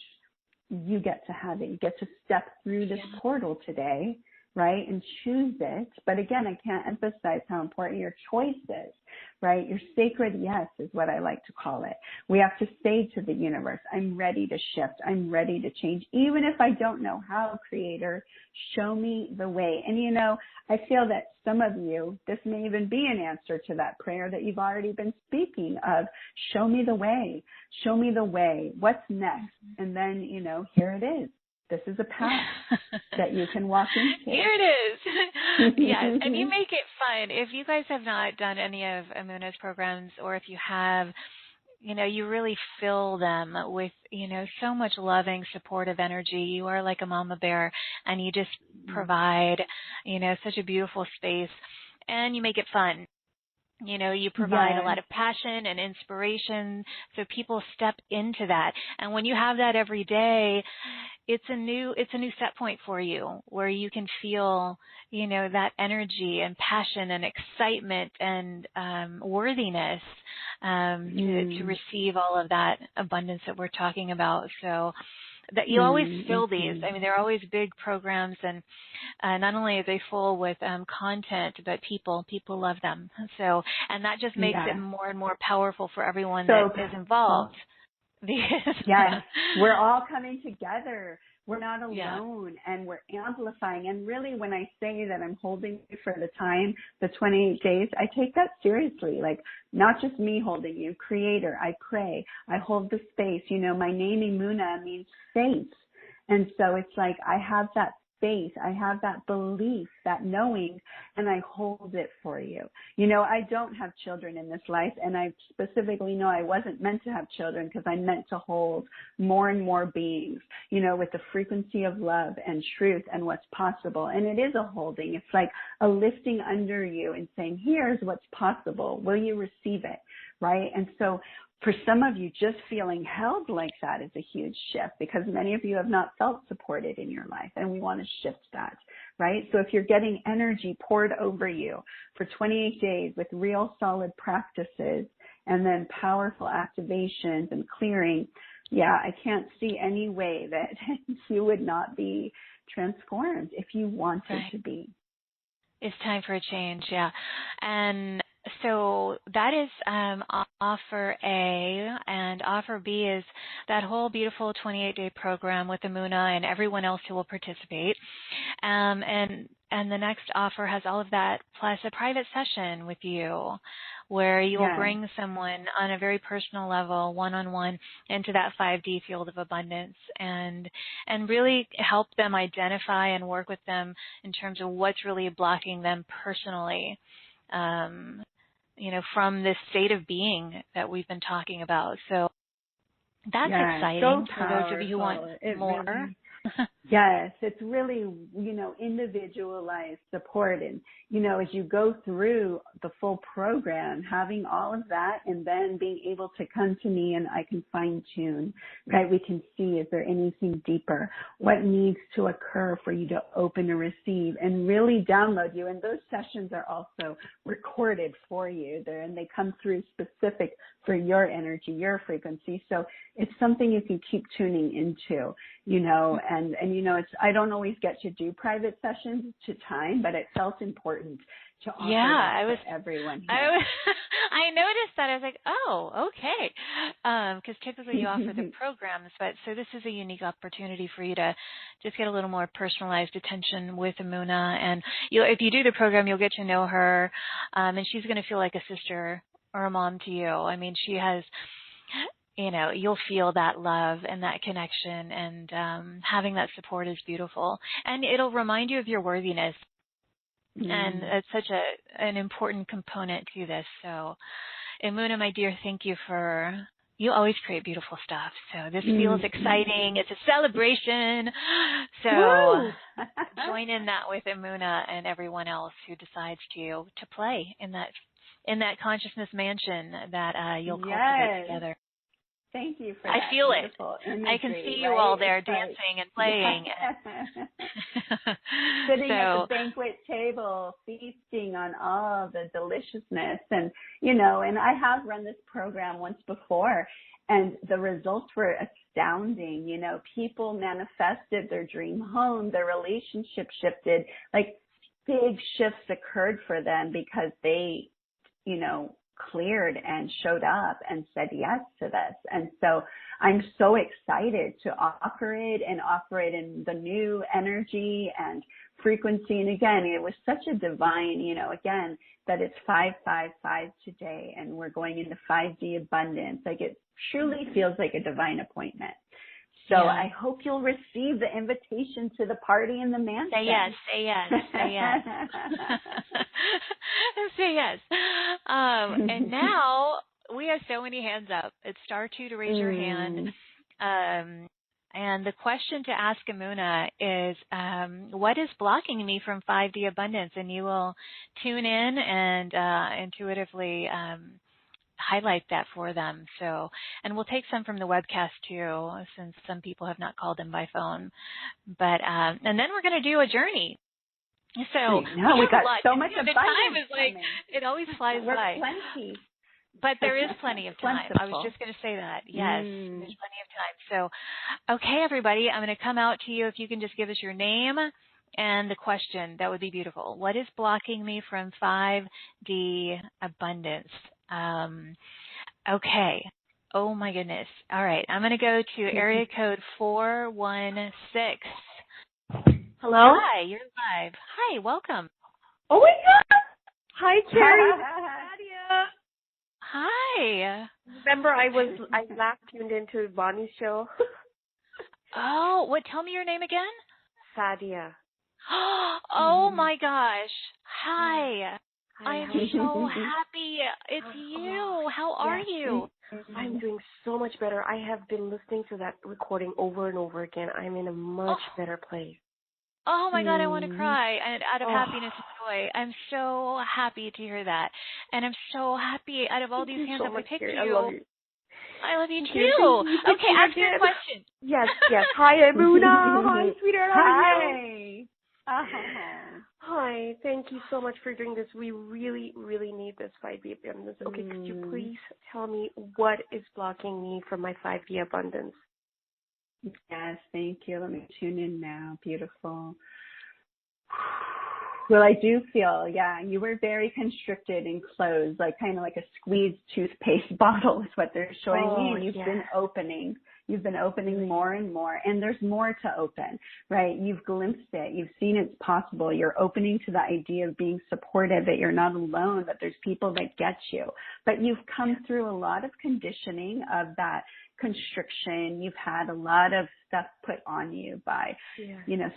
you get to have it. You get to step through this portal today, right, and choose it. But again, I can't emphasize how important your choice is, right? Your sacred yes is what I like to call it. We have to say to the universe, I'm ready to shift. I'm ready to change. Even if I don't know how, Creator, show me the way. And you know, I feel that some of you, this may even be an answer to that prayer that you've already been speaking of. Show me the way. Show me the way. What's next? And then, you know, here it is. This is a path that you can walk into. Here it is. Yes, and you make it fun. If you guys have not done any of Emunah's programs, or if you have, you really fill them with, so much loving, supportive energy. You are like a mama bear, and you just provide, such a beautiful space, and you make it fun. You provide a lot of passion and inspiration, so people step into that. And when you have that every day, it's a new set point for you, where you can feel, that energy and passion and excitement and worthiness to receive all of that abundance that we're talking about. So that you always fill these. I mean, they're always big programs, and not only are they full with content, but people love them. So, and that just makes it more and more powerful for everyone that is involved. Yes, we're all coming together. We're not alone, and we're amplifying. And really, when I say that I'm holding you for the time, the 28 days, I take that seriously. Like, not just me holding you, Creator. I pray. I hold the space. My name Emunah means faith. And so it's like I have that faith, I have that belief, that knowing, and I hold it for you. I don't have children in this life, and I specifically know I wasn't meant to have children, because I'm meant to hold more and more beings, with the frequency of love and truth and what's possible. And it is a holding. It's like a lifting under you and saying, here's what's possible. Will you receive it? Right? And so for some of you, just feeling held like that is a huge shift, because many of you have not felt supported in your life, and we want to shift that, right? So if you're getting energy poured over you for 28 days with real solid practices and then powerful activations and clearing, I can't see any way that you would not be transformed if you wanted to be. It's time for a change, And so that is offer A, and offer B is that whole beautiful 28-day program with Emunah and everyone else who will participate. And the next offer has all of that, plus a private session with you, where you will bring someone on a very personal level, one-on-one, into that 5D field of abundance, and really help them identify and work with them in terms of what's really blocking them personally. From this state of being that we've been talking about. So that's exciting for those of you who want more. Really, yes, it's really, individualized support. And, as you go through the full program, having all of that and then being able to come to me and I can fine tune, right? We can see, is there anything deeper? What needs to occur for you to open and receive and really download you? And those sessions are also recorded for you there, and they come through specific for your energy, your frequency. So it's something you can keep tuning into, and it's, I don't always get to do private sessions to time, but it felt important to offer that to everyone here. I noticed that. I was like, oh, okay. Because typically you offer the programs, but so this is a unique opportunity for you to just get a little more personalized attention with Emunah. And if you do the program, you'll get to know her, and she's going to feel like a sister or a mom to you. I mean, she has, you'll feel that love and that connection, and having that support is beautiful. And it'll remind you of your worthiness. And it's such an important component to this. So, Emunah, my dear, thank you you always create beautiful stuff. So this feels exciting. It's a celebration. So join in that with Emunah and everyone else who decides to play in that consciousness mansion that you'll cultivate together. Thank you for that. I feel it. Imagery, I can see you all there dancing and playing. Sitting at the banquet table, feasting on all the deliciousness. And, and I have run this program once before, and the results were astounding. People manifested their dream home, their relationship shifted, like big shifts occurred for them because they, cleared and showed up and said yes to this. And so I'm so excited to offer it in the new energy and frequency. And again, it was such a divine, again, that it's 555 today, and we're going into 5D abundance. Like, it truly feels like a divine appointment. So I hope you'll receive the invitation to the party in the mansion. Say yes, say yes, say yes. Say yes. And now we have so many hands up. It's star 2 to raise your hand. And the question to ask Emunah is, what is blocking me from 5D abundance? And you will tune in and intuitively highlight that for them. So, and we'll take some from the webcast too, since some people have not called in by phone. But and then we're going to do a journey. So we got so much abundance. The time is like it always flies by. Plenty. But there is plenty of time. I was just going to say that. Yes, there's plenty of time. So, okay, everybody, I'm going to come out to you. If you can just give us your name and the question, that would be beautiful. What is blocking me from 5D abundance? Okay. Oh, my goodness. All right. I'm going to go to area code 416. Hello? Hi, you're live. Hi, welcome. Oh, my God. Hi, Cari. Hi. Remember, I last tuned into Bonnie's show. Oh, what? Tell me your name again. Sadia. Oh my gosh. Hi. I am so happy. It's you. How are you? I'm doing so much better. I have been listening to that recording over and over again. I'm in a much better place. Oh my God, I want to cry out of happiness and joy. I'm so happy to hear that. And I'm so happy out of all these hands that I picked you. I love you. I love you too. Okay, ask your question. Yes. Hi, Emunah. Hi, sweetheart. Hi. Hi. Thank you so much for doing this. We really, really need this 5D abundance. Okay, could you please tell me what is blocking me from my 5D abundance? Yes, thank you. Let me tune in now. Beautiful. Well, I do feel, you were very constricted and closed, like kind of like a squeezed toothpaste bottle is what they're showing me. And you've been opening. You've been opening more and more, and there's more to open, right? You've glimpsed it. You've seen it's possible. You're opening to the idea of being supported, that you're not alone, that there's people that get you. But you've come through a lot of conditioning of that constriction. You've had a lot of stuff put on you by,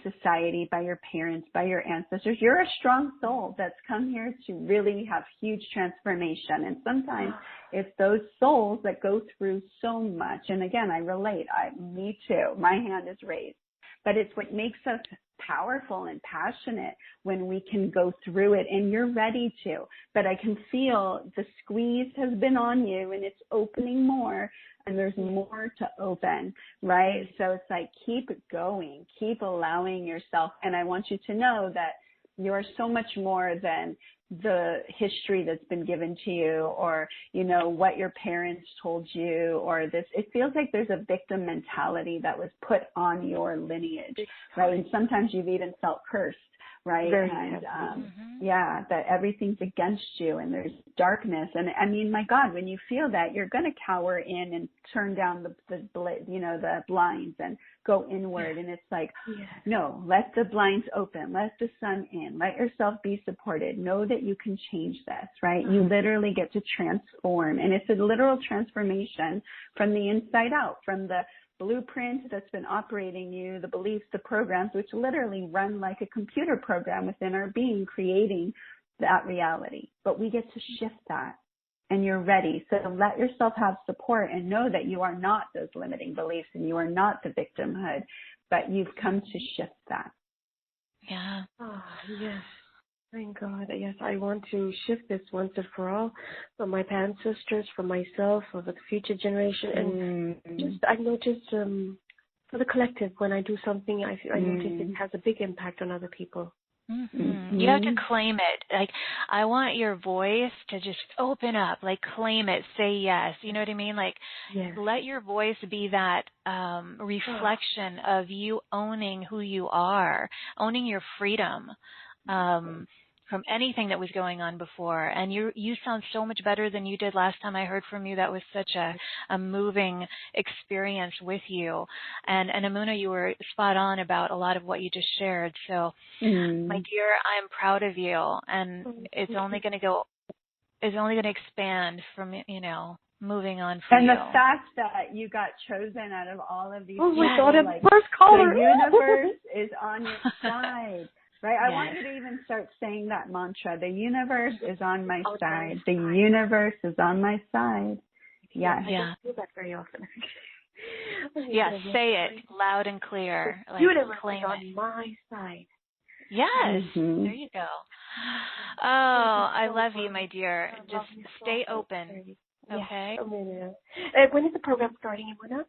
society, by your parents, by your ancestors. You're a strong soul that's come here to really have huge transformation. And sometimes it's those souls that go through so much. And again, I relate. Me too. My hand is raised. But it's what makes us powerful and passionate when we can go through it, and you're ready to. But I can feel the squeeze has been on you, and it's opening more, and there's more to open, right? So it's like, keep going, keep allowing yourself. And I want you to know that you're so much more than the history that's been given to you, or, what your parents told you, or this. It feels like there's a victim mentality that was put on your lineage, right? And sometimes you've even felt cursed, right? That everything's against you and there's darkness. And I mean, my God, when you feel that, you're going to cower in and turn down the blinds and go inward. And it's like, no, let the blinds open, let the sun in, let yourself be supported. Know that you can change this, right? You literally get to transform. And it's a literal transformation from the inside out, from the blueprint that's been operating you, the beliefs, the programs, which literally run like a computer program within our being, creating that reality. But we get to shift that, and you're ready. So let yourself have support and know that you are not those limiting beliefs and you are not the victimhood, but you've come to shift that. Yeah. Oh, yes. Thank God. Yes, I want to shift this once and for all for my ancestors, for myself, for the future generation, and I noticed for the collective, when I do something, I notice it has a big impact on other people. You have to claim it. Like, I want your voice to just open up, like claim it, say yes. You know what I mean? Like, let your voice be that reflection of you owning who you are, owning your freedom. From anything that was going on before. And you sound so much better than you did last time I heard from you. That was such a moving experience with you. And Emunah, you were spot on about a lot of what you just shared. So, my dear, I'm proud of you. And it's only going to expand from, moving on for and you. the fact that you got chosen out of all of these Oh my people, God, I'm like first caller. the universe is on your side, right? I Yes. want you to even start saying that mantra. The universe is on my On my side. The side. universe is on my side. Yes. I don't feel that very often. Yes, say it loud and clear. The Like, universe claim is on it. my side. Yes, Mhm. there you go. Oh, I love you, my dear. Just stay open, okay? Yes. When is the program starting, Emunah?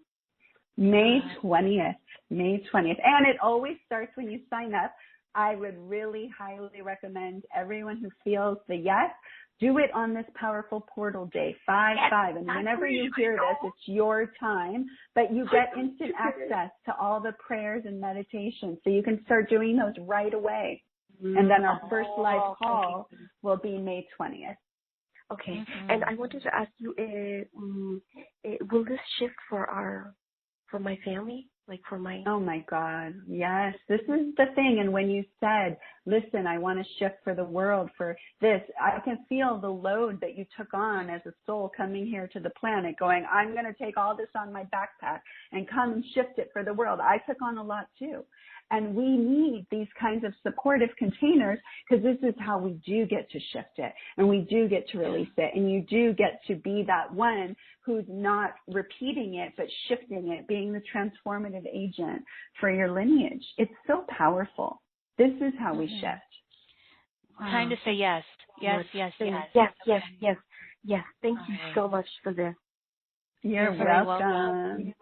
May 20th. May 20th. And it always starts when you sign up. I would really highly recommend everyone who feels the yes, do it on this powerful portal day, 5/5. And whenever you hear this, it's your time, but you get instant access to all the prayers and meditations. So you can start doing those right away. And then our first live call will be May 20th. Okay. Mm-hmm. And I wanted to ask you, will this shift for my family? Like for my... Oh my God. Yes. This is the thing. And when you said, listen, I want to shift for the world for this, I can feel the load that you took on as a soul coming here to the planet going, I'm going to take all this on my backpack and come and shift it for the world. I took on a lot too. And we need these kinds of supportive containers because this is how we do get to shift it and we do get to release it. And you do get to be that one who's not repeating it, but shifting it, being the transformative agent for your lineage. It's so powerful. This is how we shift. Time to say yes. Yes, yes, yes. Yes, yes, yes, yes. Thank you so much for this. You're very welcome.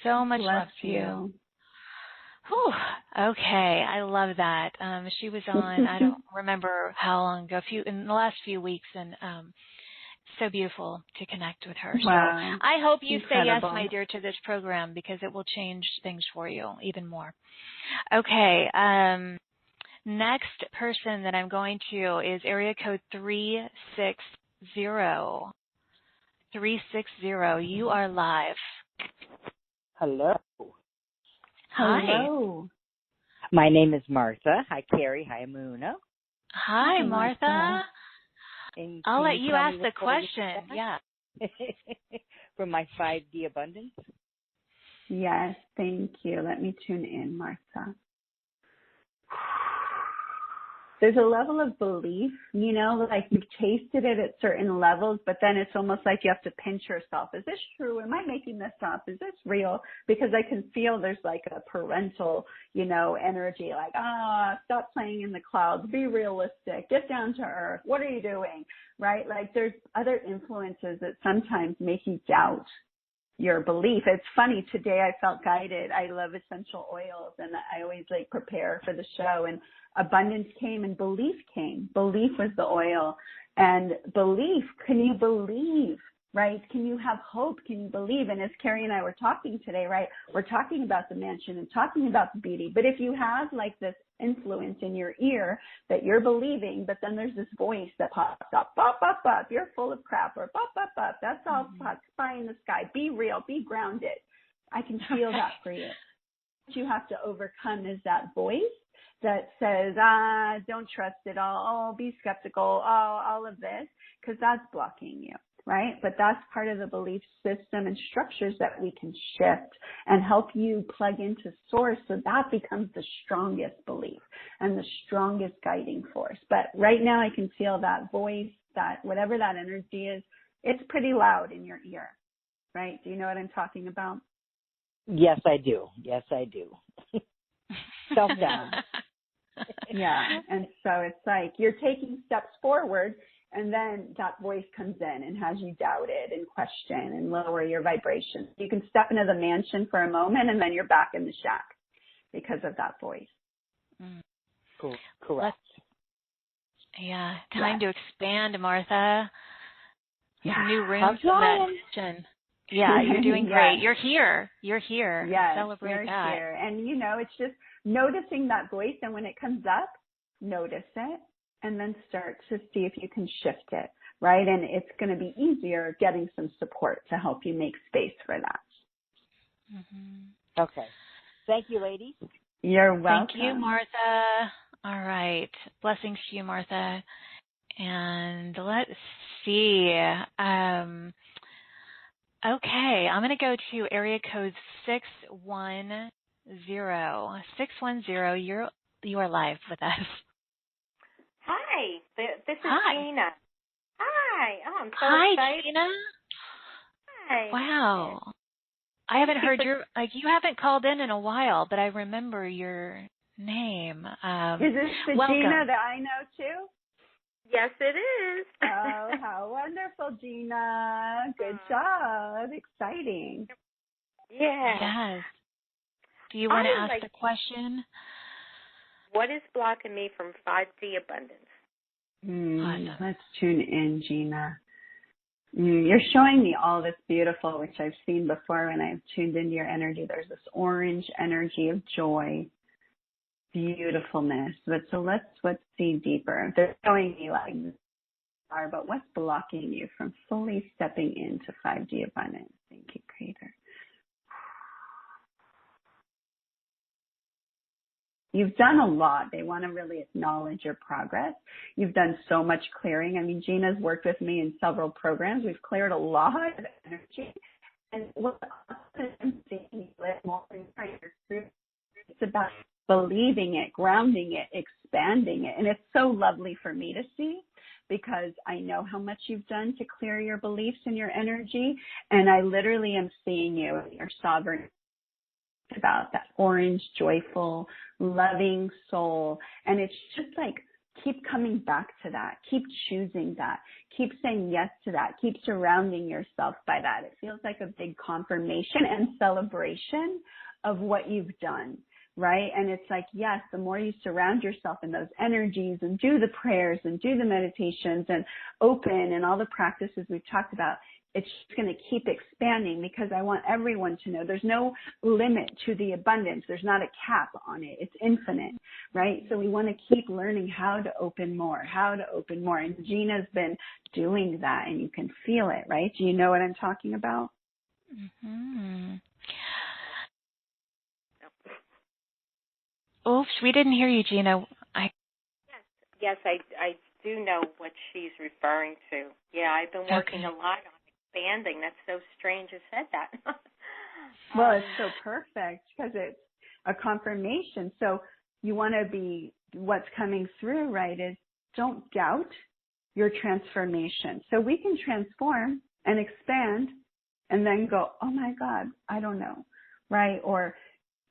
So much love Bless to you. Whew. Okay, I love that. She was on, I don't remember how long ago, in the last few weeks, and so beautiful to connect with her. Wow. So I hope you say yes, Incredible. my dear, to this program because it will change things for you even more. Okay, next person that I'm going to is area code 360. 360, you are live. Hello. Hi. Hello. My name is Martha. Hi, Cari. Hi, Emunah. Hi, Martha. And I'll let you tell ask me the what's going question. Yeah. From my 5D abundance? Yes, thank you. Let me tune in, Martha. There's a level of belief, you know, like you've tasted it at certain levels, but then it's almost like you have to pinch yourself. Is this true? Am I making this up? Is this real? Because I can feel there's like a parental, you know, energy like, stop playing in the clouds, be realistic, get down to earth. What are you doing? Right? Like there's other influences that sometimes make you doubt your belief. It's funny, today I felt guided. I love essential oils and I always like prepare for the show, and abundance came and belief came. Belief was the oil. And belief, can you believe, right? Can you have hope? Can you believe? And as Cari and I were talking today, right, we're talking about the mansion and talking about the beauty. But if you have like this influence in your ear that you're believing, but then there's this voice that pops up, bop, bop, bop, you're full of crap, or bop, bop, bop, that's all pie in the sky. Be real, be grounded. I can feel that for you. What you have to overcome is that voice that says, don't trust it all, be skeptical, all of this, because that's blocking you, right? But that's part of the belief system and structures that we can shift and help you plug into source, so that becomes the strongest belief and the strongest guiding force. But right now I can feel that voice, that whatever that energy is, it's pretty loud in your ear, right? Do you know what I'm talking about? Yes, I do. Yes, I do. Self-doubt. Yeah. And so it's like you're taking steps forward, and then that voice comes in and has you doubted and question and lower your vibration. You can step into the mansion for a moment, and then you're back in the shack because of that voice. Cool. Correct. Time to expand, Martha. Yeah. New rooms of meditation. Yeah, you're doing great. You're here. You're here. Yes, celebrate you're that. here. And, you know, it's just noticing that voice, and when it comes up, notice it, and then start to see if you can shift it, right? And it's going to be easier getting some support to help you make space for that. Mm-hmm. Okay. Thank you, ladies. You're welcome. Thank you, Martha. All right. Blessings to you, Martha. And let's see. Okay, I'm going to go to area code 610. 610, you are live with us. Hi, this is Hi. Gina. Hi, oh, I'm so Hi, excited. Gina. Hi. Wow. I haven't heard you haven't called in a while, but I remember your name. Is this the welcome. Gina that I know too? Yes, it is. Oh, how wonderful, Gina. Good job. Exciting. Yeah. Yes. Do you want to ask the question? What is blocking me from 5D abundance? Awesome. Let's tune in, Gina. You're showing me all this beautiful, which I've seen before when I've tuned into your energy. There's this orange energy of joy, beautifulness. So let's see deeper. They're showing me like this are, but what's blocking you from fully stepping into 5D abundance? Thank you, Creator. You've done a lot. They want to really acknowledge your progress. You've done so much clearing. I mean, Gina's worked with me in several programs. We've cleared a lot of energy. And what I'm seeing you live more in your group, it's about believing it, grounding it, expanding it. And it's so lovely for me to see because I know how much you've done to clear your beliefs and your energy. And I literally am seeing you in your sovereign about that orange, joyful, loving soul. And it's just like, keep coming back to that. Keep choosing that. Keep saying yes to that. Keep surrounding yourself by that. It feels like a big confirmation and celebration of what you've done, right? And it's like, yes, the more you surround yourself in those energies and do the prayers and do the meditations and open and all the practices we've talked about, it's just going to keep expanding because I want everyone to know there's no limit to the abundance. There's not a cap on it. It's infinite, right? So we want to keep learning how to open more. And Gina's been doing that, and you can feel it, right? Do you know what I'm talking about? Mm-hmm. Oops, we didn't hear you, Gina. Yes, I do know what she's referring to. Yeah, I've been working a lot on expanding. That's so strange you said that. Well, it's so perfect because it's a confirmation. So you want to be, what's coming through, right, is don't doubt your transformation. So we can transform and expand and then go, oh my God, I don't know, right? Or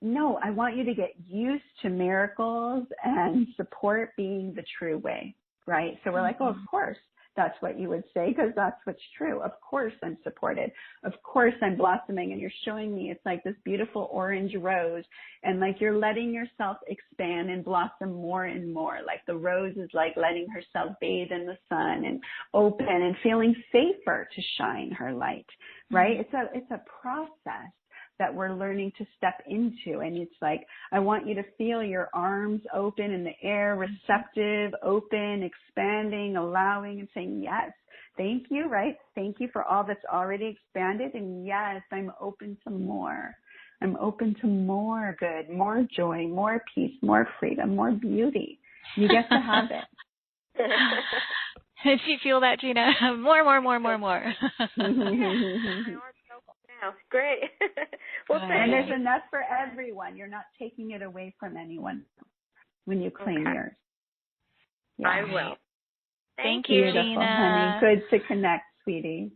no, I want you to get used to miracles and support being the true way, right? So we're like, oh, of course. That's what you would say because that's what's true. Of course I'm supported. Of course I'm blossoming. And you're showing me it's like this beautiful orange rose and like you're letting yourself expand and blossom more and more. Like the rose is like letting herself bathe in the sun and open and feeling safer to shine her light, right? It's a process that we're learning to step into. And it's like, I want you to feel your arms open in the air, receptive, open, expanding, allowing, and saying, yes, thank you, right? Thank you for all that's already expanded. And yes, I'm open to more. I'm open to more good, more joy, more peace, more freedom, more beauty. You get to have it. Did you feel that, Gina? More. Great. Well, and there's enough for everyone. You're not taking it away from anyone when you claim yours. Yeah. I will. Thank you, beautiful, Gina. Honey. Good to connect, sweetie.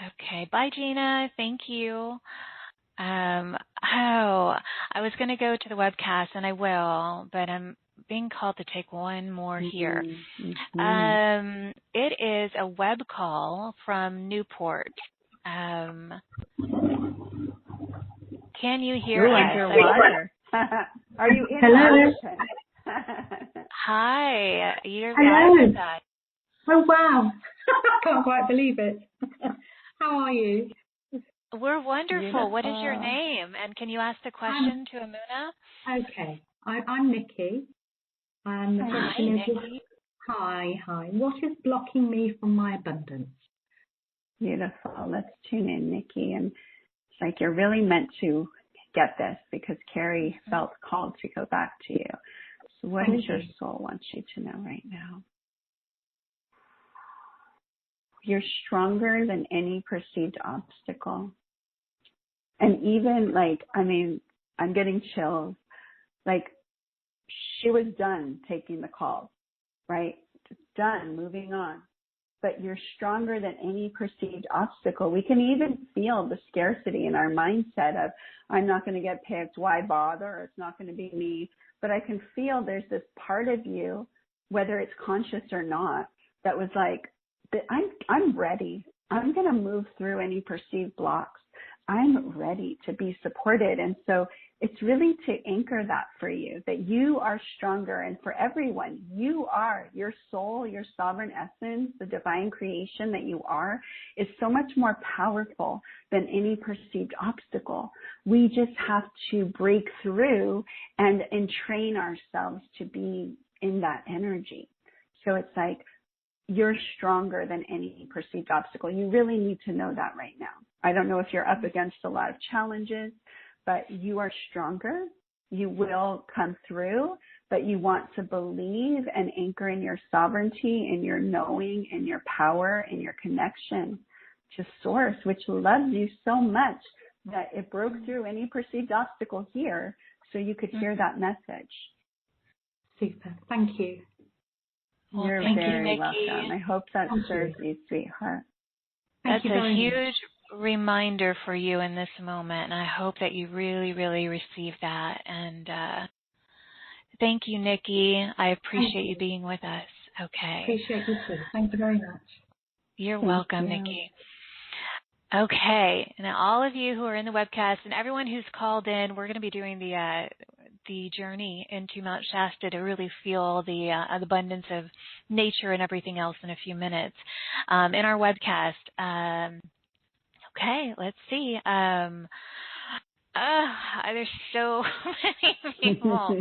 Okay. Bye, Gina. Thank you. I was going to go to the webcast, and I will, but I'm being called to take one more here. It is a web call from Newport. Can you hear us? Underwater. Are you in Washington? Hi, you're Hello. live with us. Oh wow! I can't quite believe it. How are you? We're wonderful. Beautiful. What is your name? And can you ask the question to Emunah? Okay, I'm Nikki. The question is, Nikki. Hi. What is blocking me from my abundance? Beautiful. Let's tune in, Nikki. And it's like you're really meant to get this because Cari felt called to go back to you. So what does your soul want you to know right now? you're stronger than any perceived obstacle. And even I'm getting chills. She was done taking the calls, right? Just done, moving on. But you're stronger than any perceived obstacle. We can even feel the scarcity in our mindset of, I'm not going to get picked, why bother, or it's not going to be me. But I can feel there's this part of you, whether it's conscious or not, that was like, I'm ready. I'm going to move through any perceived blocks. I'm ready to be supported. And so it's really to anchor that for you, that you are stronger. And for everyone, you are, your soul, your sovereign essence, the divine creation that you are, is so much more powerful than any perceived obstacle. We just have to break through and train ourselves to be in that energy. So it's like, you're stronger than any perceived obstacle. You really need to know that right now. I don't know if you're up against a lot of challenges, but you are stronger. You will come through, but you want to believe and anchor in your sovereignty, in your knowing, in your power, in your connection to Source, which loves you so much that it broke through any perceived obstacle here so you could hear that message. Super. Thank you. Well, You're thank very you, Nikki. welcome. I hope that serves you, sweetheart. That's a huge reminder for you in this moment, and I hope that you really, really receive that. And thank you, Nikki. I appreciate you being with us. Okay. Appreciate you too. Thank you very much. You're welcome, Nikki. Okay. Now, all of you who are in the webcast and everyone who's called in, we're going to be doing the journey into Mount Shasta to really feel the abundance of nature and everything else in a few minutes in our webcast. Okay, let's see. There's so many people.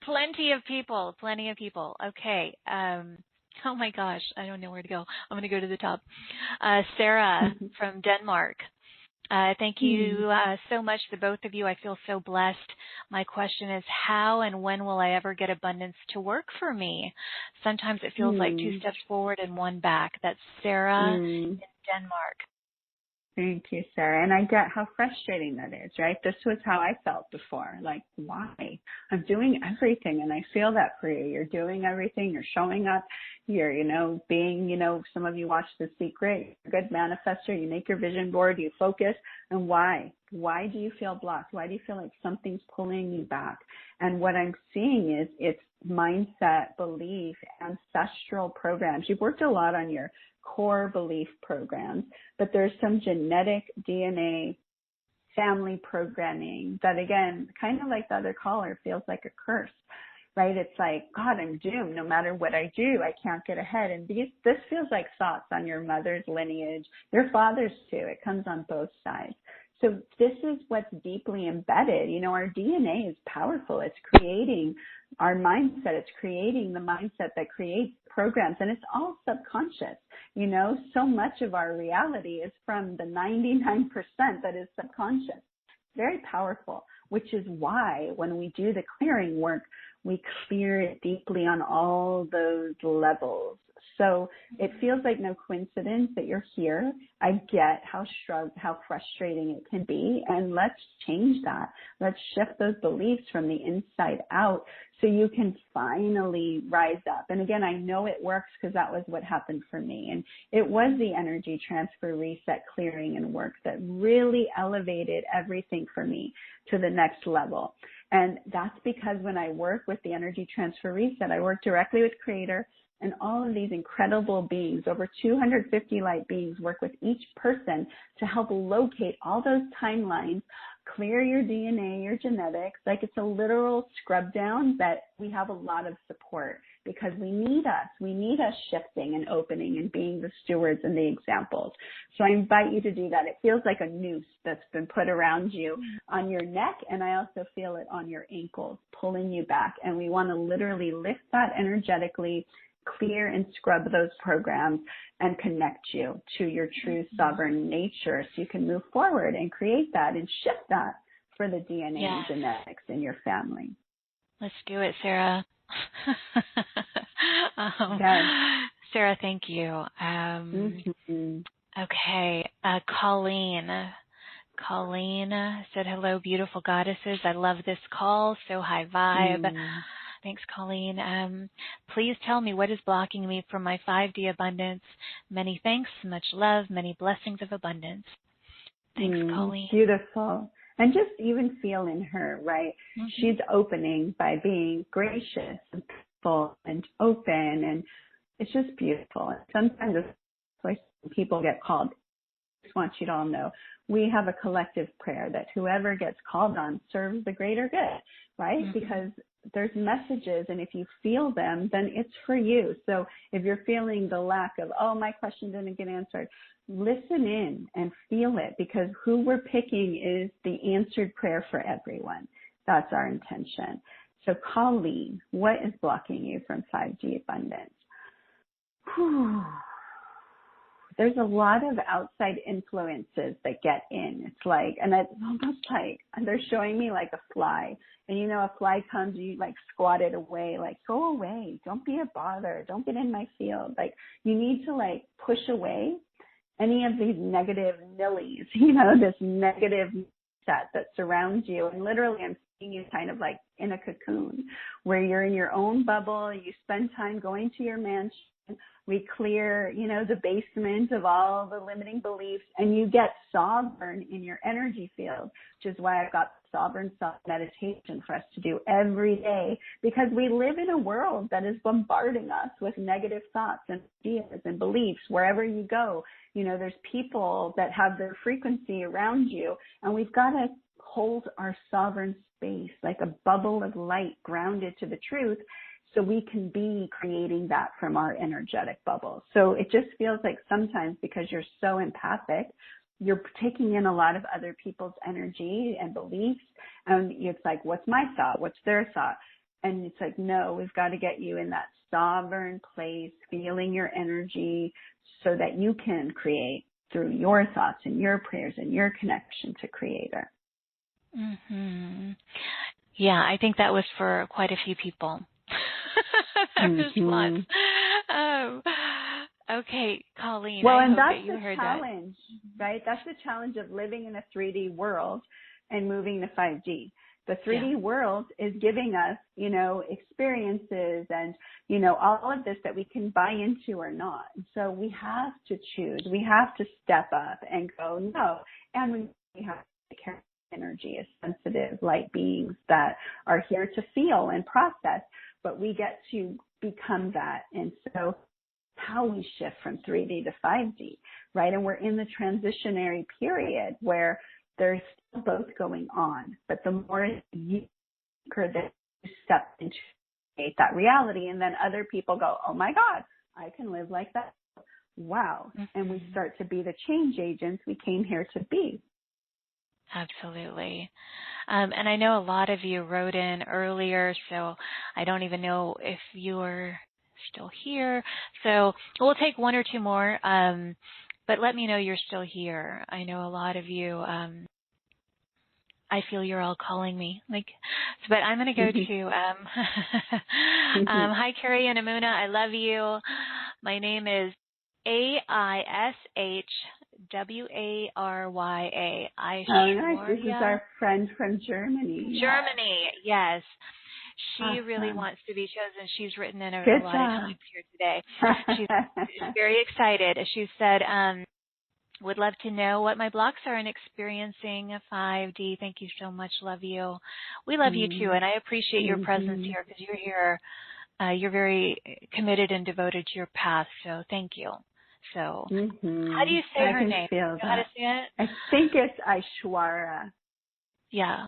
Plenty of people. Okay. Oh my gosh, I don't know where to go. I'm going to go to the top. Sarah from Denmark. Thank you so much to both of you. I feel so blessed. My question is, how and when will I ever get abundance to work for me? Sometimes it feels like 2 steps forward and 1 back. That's Sarah in Denmark. Thank you, Sarah. And I get how frustrating that is, right? This was how I felt before. Like, why? I'm doing everything, and I feel that for you. You're doing everything. You're showing up. You're, being, some of you watch The Secret. You're a good manifester. You make your vision board. You focus. And why? Why do you feel blocked? Why do you feel like something's pulling you back? And what I'm seeing is it's mindset, belief, ancestral programs. You've worked a lot on your core belief programs, but there's some genetic DNA family programming that, again, kind of like the other caller, feels like a curse, right? It's like, God, I'm doomed. No matter what I do, I can't get ahead. And this feels like thoughts on your mother's lineage, your father's too. It comes on both sides. So this is what's deeply embedded. Our DNA is powerful. It's creating our mindset. It's creating the mindset that creates programs. And it's all subconscious. So much of our reality is from the 99% that is subconscious. Very powerful, which is why when we do the clearing work, we clear it deeply on all those levels. So it feels like no coincidence that you're here. I get how frustrating it can be, and let's change that. Let's shift those beliefs from the inside out so you can finally rise up. And again, I know it works because that was what happened for me. And it was the energy transfer, reset, clearing, and work that really elevated everything for me to the next level. And that's because when I work with the energy transfer reset, I work directly with Creator. And all of these incredible beings, over 250 light beings, work with each person to help locate all those timelines, clear your DNA, your genetics. Like, it's a literal scrub down, but we have a lot of support because we need us. We need us shifting and opening and being the stewards and the examples. So I invite you to do that. It feels like a noose that's been put around you on your neck, and I also feel it on your ankles, pulling you back. And we want to literally lift that energetically, clear and scrub those programs, and connect you to your true sovereign nature so you can move forward and create that and shift that for the DNA and genetics in your family. Let's do it, Sarah. Sarah, thank you. Okay, Colleen said, hello, beautiful goddesses. I love this call. So high vibe. Thanks, Colleen. Please tell me what is blocking me from my 5D abundance. Many thanks, much love, many blessings of abundance. Thanks, Colleen. Beautiful. And just even feel in her, right? She's opening by being gracious and peaceful and open, and it's just beautiful. And sometimes when people get called, I just want you to all know, we have a collective prayer that whoever gets called on serves the greater good, right? Because there's messages, and if you feel them, then it's for you. So if you're feeling the lack of, oh, my question didn't get answered, listen in and feel it, because who we're picking is the answered prayer for everyone. That's our intention. So Colleen, what is blocking you from 5D abundance? There's a lot of outside influences that get in. It's like, and it's almost like they're showing me like a fly. And you know, a fly comes, you like squat it away, like go away. Don't be a bother. Don't get in my field. Like you need to like push away any of these negative nillies, you know, this negative set that surrounds you. And literally I'm seeing you kind of like in a cocoon where you're in your own bubble. You spend time going to your mansion. We clear, you know, the basement of all the limiting beliefs, and you get sovereign in your energy field, which is why I've got sovereign self meditation for us to do every day, because we live in a world that is bombarding us with negative thoughts and ideas and beliefs. Wherever you go, you know, there's people that have their frequency around you, and we've got to hold our sovereign space like a bubble of light grounded to the truth, so we can be creating that from our energetic bubble. So it just feels like sometimes, because you're so empathic, you're taking in a lot of other people's energy and beliefs. And it's like, what's my thought? What's their thought? And it's like, no, we've got to get you in that sovereign place, feeling your energy so that you can create through your thoughts and your prayers and your connection to Creator. Yeah, I think that was for quite a few people. Response. Okay, Colleen. Well, I and hope that's that you the heard challenge, right? That's the challenge of living in a 3D world and moving to 5D. The 3D world is giving us, you know, experiences and, you know, all of this that we can buy into or not. So we have to choose. We have to step up and go, no. And we have to carry energy as sensitive light beings that are here to feel and process, but we get to become that. And so how we shift from 3D to 5D, right? And we're in the transitionary period where there's still both going on, but the more you step into that reality, and then other people go, oh my God, I can live like that. Wow. And we start to be the change agents we came here to be. Absolutely. And I know a lot of you wrote in earlier, so I don't even know if you are still here. So we'll take one or two more, but let me know you're still here. I know a lot of you, I feel you're all calling me. But I'm going to go to, hi, Cari and Emunah. I love you. My name is AISHWARYA. Oh, nice. This is our friend from Germany. Germany, yes. She really wants to be chosen. She's written in a lot of times here today. She's very excited. She said, would love to know what my blocks are in experiencing 5D. Thank you so much. Love you. We love you too, and I appreciate your presence here because you're here. You're very committed and devoted to your path, so thank you. So, how do you say her name? Do you know how to say it? I think it's Aishwara. Yeah.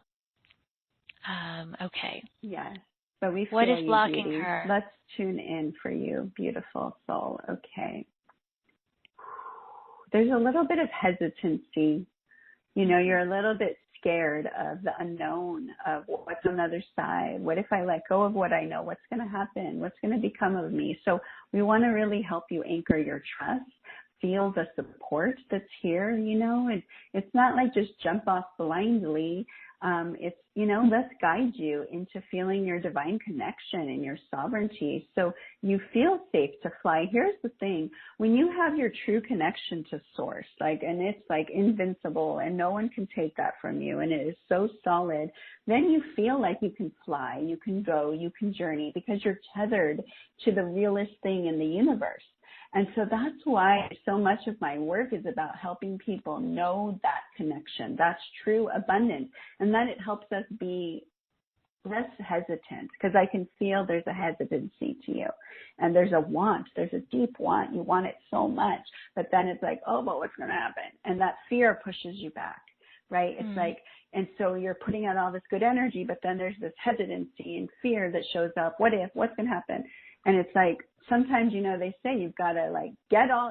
Okay. Yes. But we feel what is you, blocking beauty. her? Let's tune in for you, beautiful soul. Okay. There's a little bit of hesitancy. You know, you're a little bit scared of the unknown, of what's on the other side. What if I let go of what I know? What's going to happen? What's going to become of me? So we want to really help you anchor your trust, feel the support that's here, you know, and it's not like just jump off blindly. It's, let's guide you into feeling your divine connection and your sovereignty so you feel safe to fly. Here's the thing. When you have your true connection to source, and it's invincible and no one can take that from you and it is so solid, then you feel like you can fly, you can go, you can journey because you're tethered to the realest thing in the universe. And so that's why so much of my work is about helping people know that connection. That's true abundance. And then it helps us be less hesitant because I can feel there's a hesitancy to you. And there's a want. There's a deep want. You want it so much. But then it's like, oh, but what's going to happen? And that fear pushes you back, right? It's and so you're putting out all this good energy, but then there's this hesitancy and fear that shows up. What if? What's going to happen? And it's sometimes, they say you've got to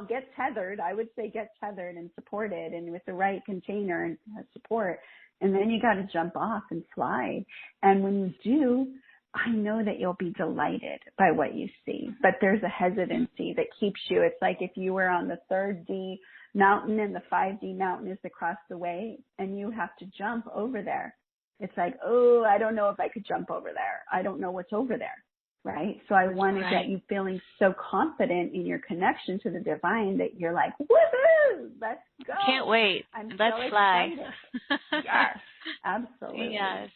get tethered. I would say get tethered and supported and with the right container and support. And then you got to jump off and fly. And when you do, I know that you'll be delighted by what you see. But there's a hesitancy that keeps you. It's like if you were on the 3D mountain and the 5D mountain is across the way and you have to jump over there. It's like, oh, I don't know if I could jump over there. I don't know what's over there. Right? So I want to get you feeling so confident in your connection to the divine that you're like, woohoo, let's go. Can't wait. Let's fly. Yes, absolutely. Yes.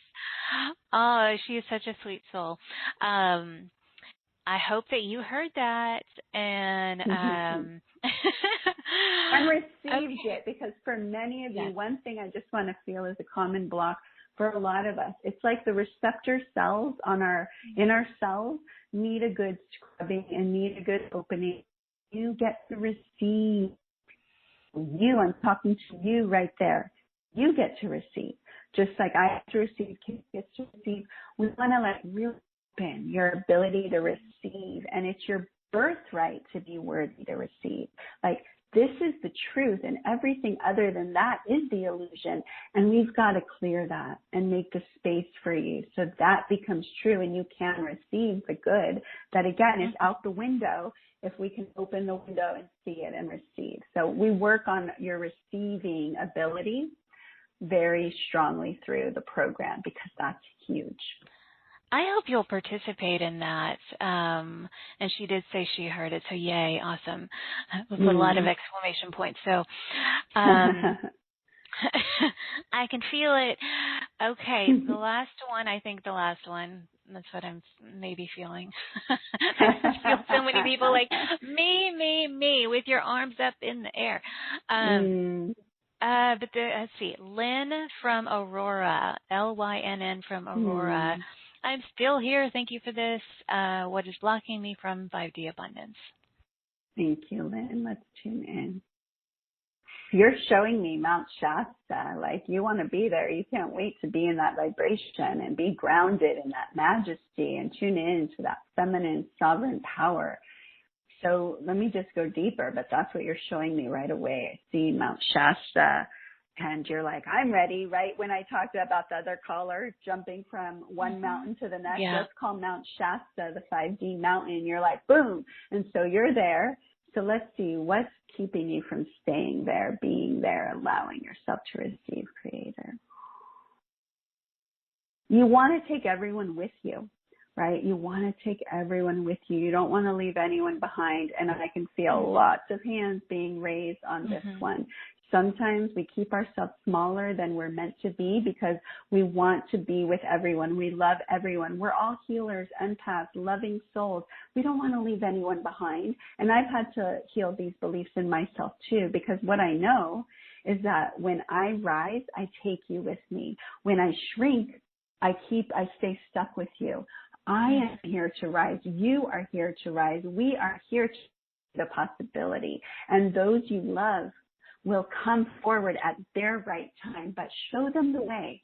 Oh, she is such a sweet soul. I hope that you heard that and and received it, because for many of you, one thing I just want to feel is a common block for a lot of us. It's like the receptor cells in our cells need a good scrubbing and need a good opening. You get to receive. I'm talking to you right there. You get to receive. Just like I have to receive, Kate gets to receive. We want to really open your ability to receive, and it's your birthright to be worthy to receive. This is the truth, and everything other than that is the illusion. And we've got to clear that and make the space for you so that becomes true and you can receive the good that, again, is out the window if we can open the window and see it and receive. So we work on your receiving ability very strongly through the program because that's huge. I hope you'll participate in that. And she did say she heard it, so yay, awesome. With a lot of exclamation points. So I can feel it. Okay, the last one, that's what I'm maybe feeling. I feel so many people like, me, with your arms up in the air. But let's see, Lynn from Aurora, Lynn from Aurora. I'm still here. Thank you for this. What is blocking me from 5D abundance? Thank you, Lynn. Let's tune in. You're showing me Mount Shasta. You want to be there. You can't wait to be in that vibration and be grounded in that majesty and tune in to that feminine sovereign power. So let me just go deeper, but that's what you're showing me right away. I see Mount Shasta. And you're like, I'm ready, right? When I talked about the other caller jumping from one mountain to the next, let's call Mount Shasta the 5D mountain. You're like, boom. And so you're there. So let's see, what's keeping you from staying there, being there, allowing yourself to receive, Creator? You want to take everyone with you, right? You want to take everyone with you. You don't want to leave anyone behind. And I can feel lots of hands being raised on this one. Sometimes we keep ourselves smaller than we're meant to be because we want to be with everyone. We love everyone. We're all healers, empaths, loving souls. We don't want to leave anyone behind. And I've had to heal these beliefs in myself too, because what I know is that when I rise, I take you with me. When I shrink, I stay stuck with you. I am here to rise. You are here to rise. We are here to the possibility. And those you love will come forward at their right time, but show them the way,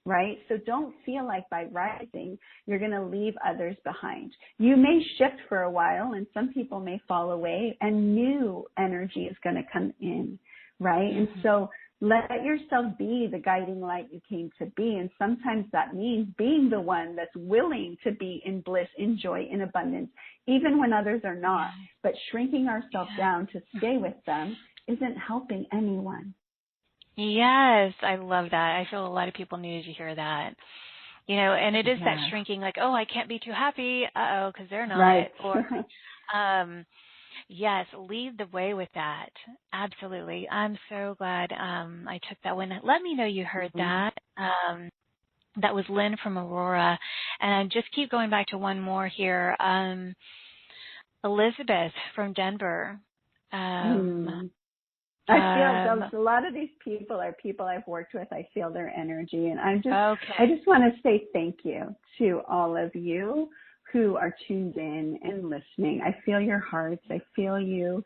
right? So don't feel like by rising, you're going to leave others behind. You may shift for a while and some people may fall away and new energy is going to come in, right? And so let yourself be the guiding light you came to be. And sometimes that means being the one that's willing to be in bliss, in joy, in abundance, even when others are not, but shrinking ourselves down to stay with them isn't helping anyone. Yes, I love that. I feel a lot of people needed to hear that. And it is that Yeah. shrinking, like, oh, I can't be too happy, because they're not. Right. Or, yes, lead the way with that. Absolutely. I'm so glad I took that one. Let me know you heard that. That was Lynn from Aurora. And I just keep going back to one more here. Elizabeth from Denver. I feel those, a lot of these people are people I've worked with. I feel their energy, and I just want to say thank you to all of you who are tuned in and listening. I feel your hearts. I feel you.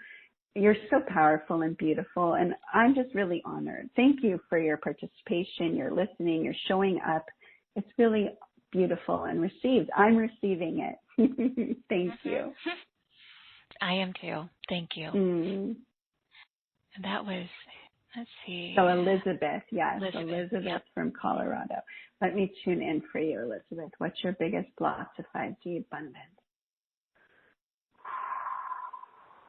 You're so powerful and beautiful, and I'm just really honored. Thank you for your participation, your listening, your showing up. It's really beautiful and received. I'm receiving it. Thank you. I am too. Thank you. And that was, let's see. So Elizabeth, yes, Elizabeth yep. From Colorado. Let me tune in for you, Elizabeth. What's your biggest block to 5D abundance?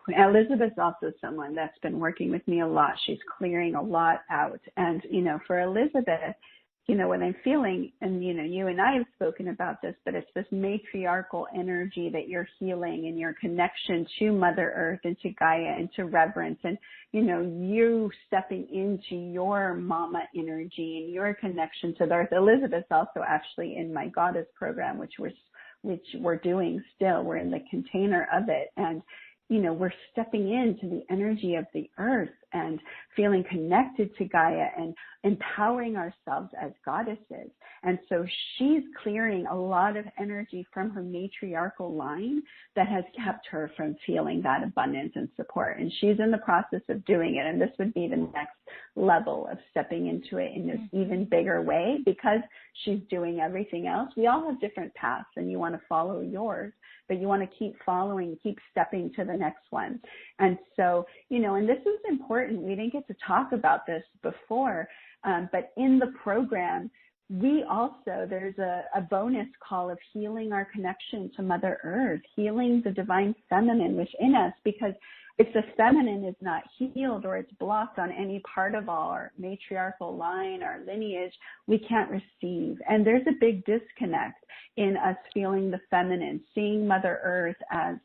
Elizabeth's also someone that's been working with me a lot. She's clearing a lot out. And, for Elizabeth, what I'm feeling, and, you and I have spoken about this, but it's this matriarchal energy that you're healing and your connection to Mother Earth and to Gaia and to reverence and, you stepping into your mama energy and your connection to the earth. Elizabeth's also actually in my goddess program, which we're doing still. We're in the container of it. And, we're stepping into the energy of the earth and feeling connected to Gaia and empowering ourselves as goddesses. And so she's clearing a lot of energy from her matriarchal line that has kept her from feeling that abundance and support. And she's in the process of doing it. And this would be the next level of stepping into it in this even bigger way because she's doing everything else. We all have different paths and you want to follow yours, but you want to keep following, keep stepping to the next one. And so, and this is important. We didn't get to talk about this before, but in the program, there's a bonus call of healing our connection to Mother Earth, healing the divine feminine within us, because if the feminine is not healed or it's blocked on any part of our matriarchal line, our lineage, we can't receive. And there's a big disconnect in us feeling the feminine, seeing Mother Earth as,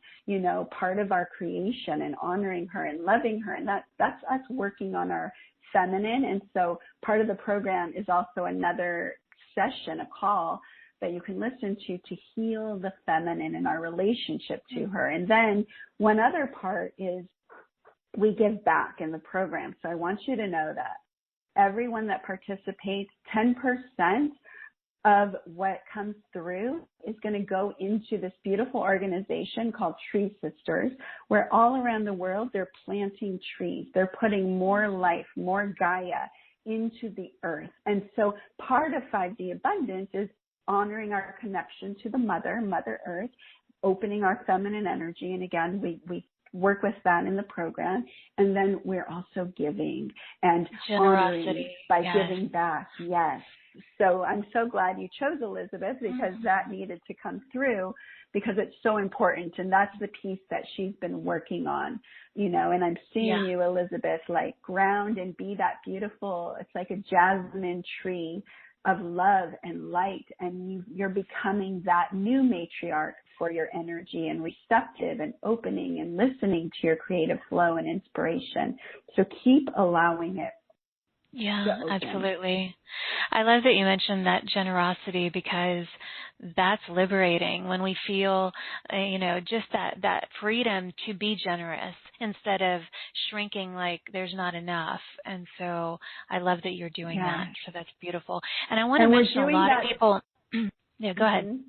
part of our creation and honoring her and loving her. And that's us working on our feminine. And so part of the program is also another session, a call that you can listen to heal the feminine in our relationship to her. And then one other part is we give back in the program. So I want you to know that everyone that participates, 10% of what comes through is going to go into this beautiful organization called Tree Sisters, where all around the world they're planting trees. They're putting more life, more Gaia into the earth. And so part of 5D abundance is honoring our connection to the Mother Earth, opening our feminine energy. And again, we work with that in the program. And then we're also giving and generosity by giving back. Yes. So I'm so glad you chose Elizabeth because that needed to come through because it's so important. And that's the piece that she's been working on, and I'm seeing you, Elizabeth, like ground and be that beautiful. It's like a jasmine tree of love and light. And you're becoming that new matriarch for your energy and receptive and opening and listening to your creative flow and inspiration. So keep allowing it. Yeah, absolutely. I love that you mentioned that generosity because that's liberating when we feel, just that freedom to be generous instead of shrinking like there's not enough. And so I love that you're doing that. So that's beautiful. And I want to mention a lot of people. Yeah, go ahead.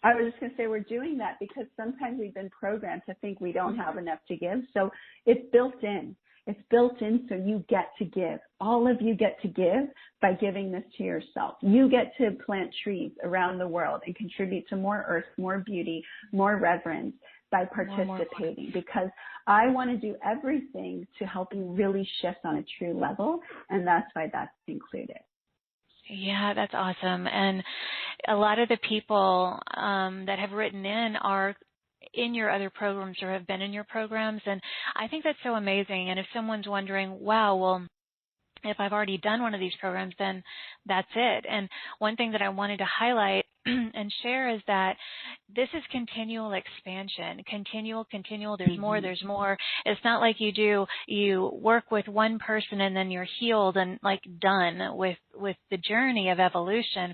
I was just going to say we're doing that because sometimes we've been programmed to think we don't have enough to give. So it's built in. It's built in so you get to give. All of you get to give by giving this to yourself. You get to plant trees around the world and contribute to more earth, more beauty, more reverence by participating because I want to do everything to help you really shift on a true level, and that's why that's included. Yeah, that's awesome. And a lot of the people that have written in are in your other programs or have been in your programs. And I think that's so amazing. And if someone's wondering, wow, well, if I've already done one of these programs, then that's it. And one thing that I wanted to highlight and share is that this is continual expansion, continual. There's more, there's more. It's not like you work with one person and then you're healed and like done with the journey of evolution.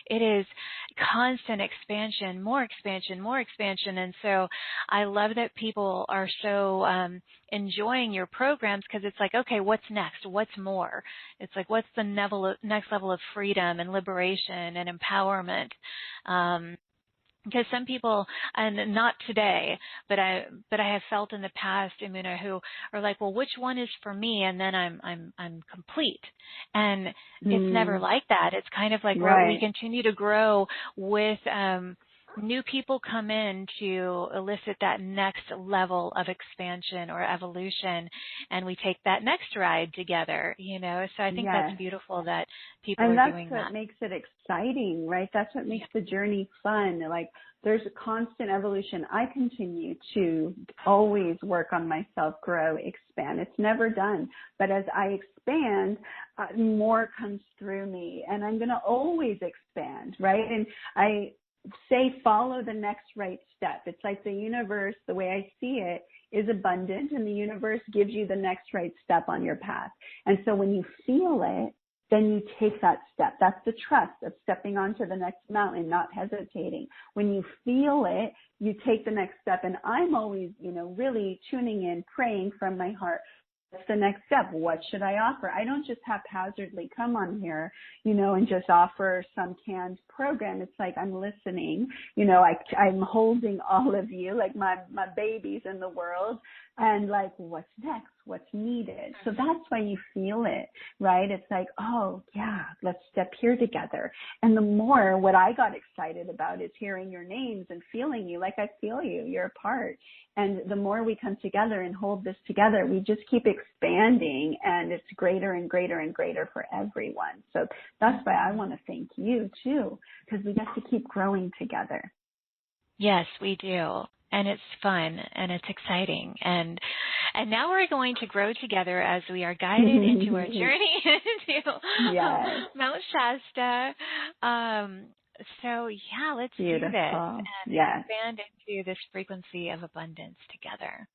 It is constant expansion, more expansion, more expansion. And so I love that people are so enjoying your programs, because it's like, okay, what's next? What's more? It's like, what's the next level of freedom and liberation and empowerment? Because some people, and not today, but I have felt in the past, Emunah, who are like, well, which one is for me? And then I'm complete. And it's never like that. It's kind of like we continue to grow with new people come in to elicit that next level of expansion or evolution, and we take that next ride together, So I think that's beautiful that people are doing that. And that's what makes it exciting, right? That's what makes the journey fun. Like, there's a constant evolution. I continue to always work on myself, grow, expand. It's never done. But as I expand, more comes through me, and I'm going to always expand, right? And I say follow the next right step. It's like the universe, the way I see it, is abundant, and the universe gives you the next right step on your path. And so when you feel it, then you take that step. That's the trust of stepping onto the next mountain, not hesitating. When you feel it, you take the next step. And I'm always, really tuning in, praying from my heart. What's the next step? What should I offer? I don't just haphazardly come on here, and just offer some canned program. It's like I'm listening. I'm holding all of you, like my babies in the world, and like, what's next? What's needed? So that's why you feel it, right? It's like, oh, yeah, let's step here together. And the more, what I got excited about is hearing your names and feeling you, like I feel you, you're a part. And the more we come together and hold this together, we just keep expanding, and it's greater and greater and greater for everyone. So that's why I want to thank you too, because we get to keep growing together. Yes, we do. And it's fun and it's exciting. And now we're going to grow together as we are guided into our journey into Mount Shasta. So let's do this and expand into this frequency of abundance together.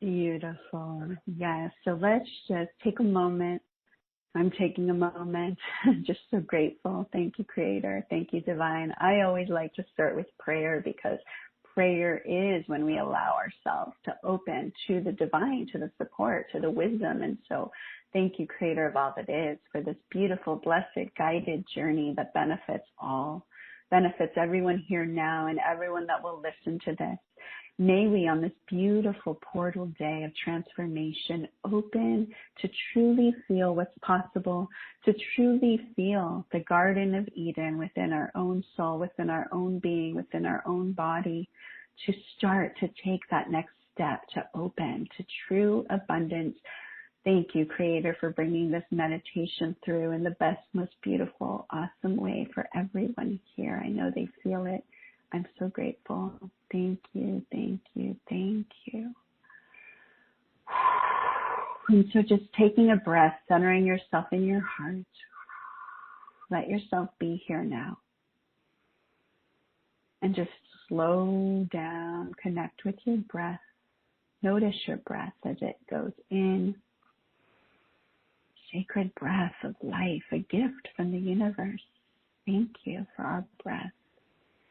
Beautiful. Yes. So let's just take a moment. I'm taking a moment. Just so grateful. Thank you, Creator. Thank you, Divine. I always like to start with prayer, because prayer is when we allow ourselves to open to the divine, to the support, to the wisdom. And so thank you, Creator of all that is, for this beautiful, blessed, guided journey that benefits all, benefits everyone here now and everyone that will listen to this. May we, on this beautiful portal day of transformation, open to truly feel what's possible, to truly feel the Garden of Eden within our own soul, within our own being, within our own body, to start to take that next step to open to true abundance. Thank you, Creator, for bringing this meditation through in the best, most beautiful, awesome way for everyone here. I know they feel it. I'm so grateful. Thank you, thank you, thank you. And so just taking a breath, centering yourself in your heart. Let yourself be here now. And just slow down, connect with your breath. Notice your breath as it goes in. Sacred breath of life, a gift from the universe. Thank you for our breath.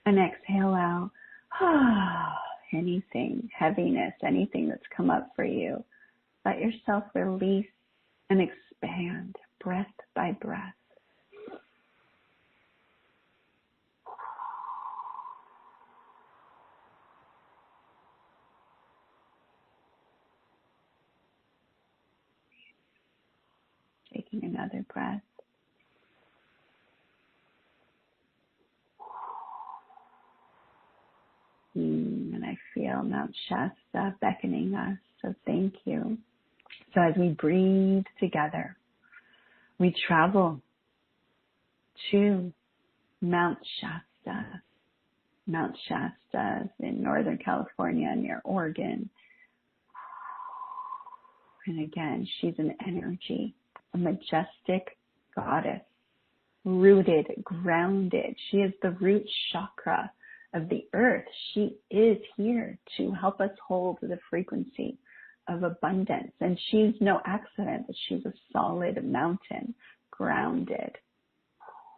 And exhale out. Anything, heaviness, anything that's come up for you. Let yourself release and expand breath by breath. Taking another breath. And I feel Mount Shasta beckoning us, so thank you. So as we breathe together, we travel to Mount Shasta. Mount Shasta in Northern California near Oregon. And again, she's an energy. a majestic goddess, rooted, grounded. She is the root chakra of the earth. She is here to help us hold the frequency of abundance. And she's no accident that she's a solid mountain, grounded,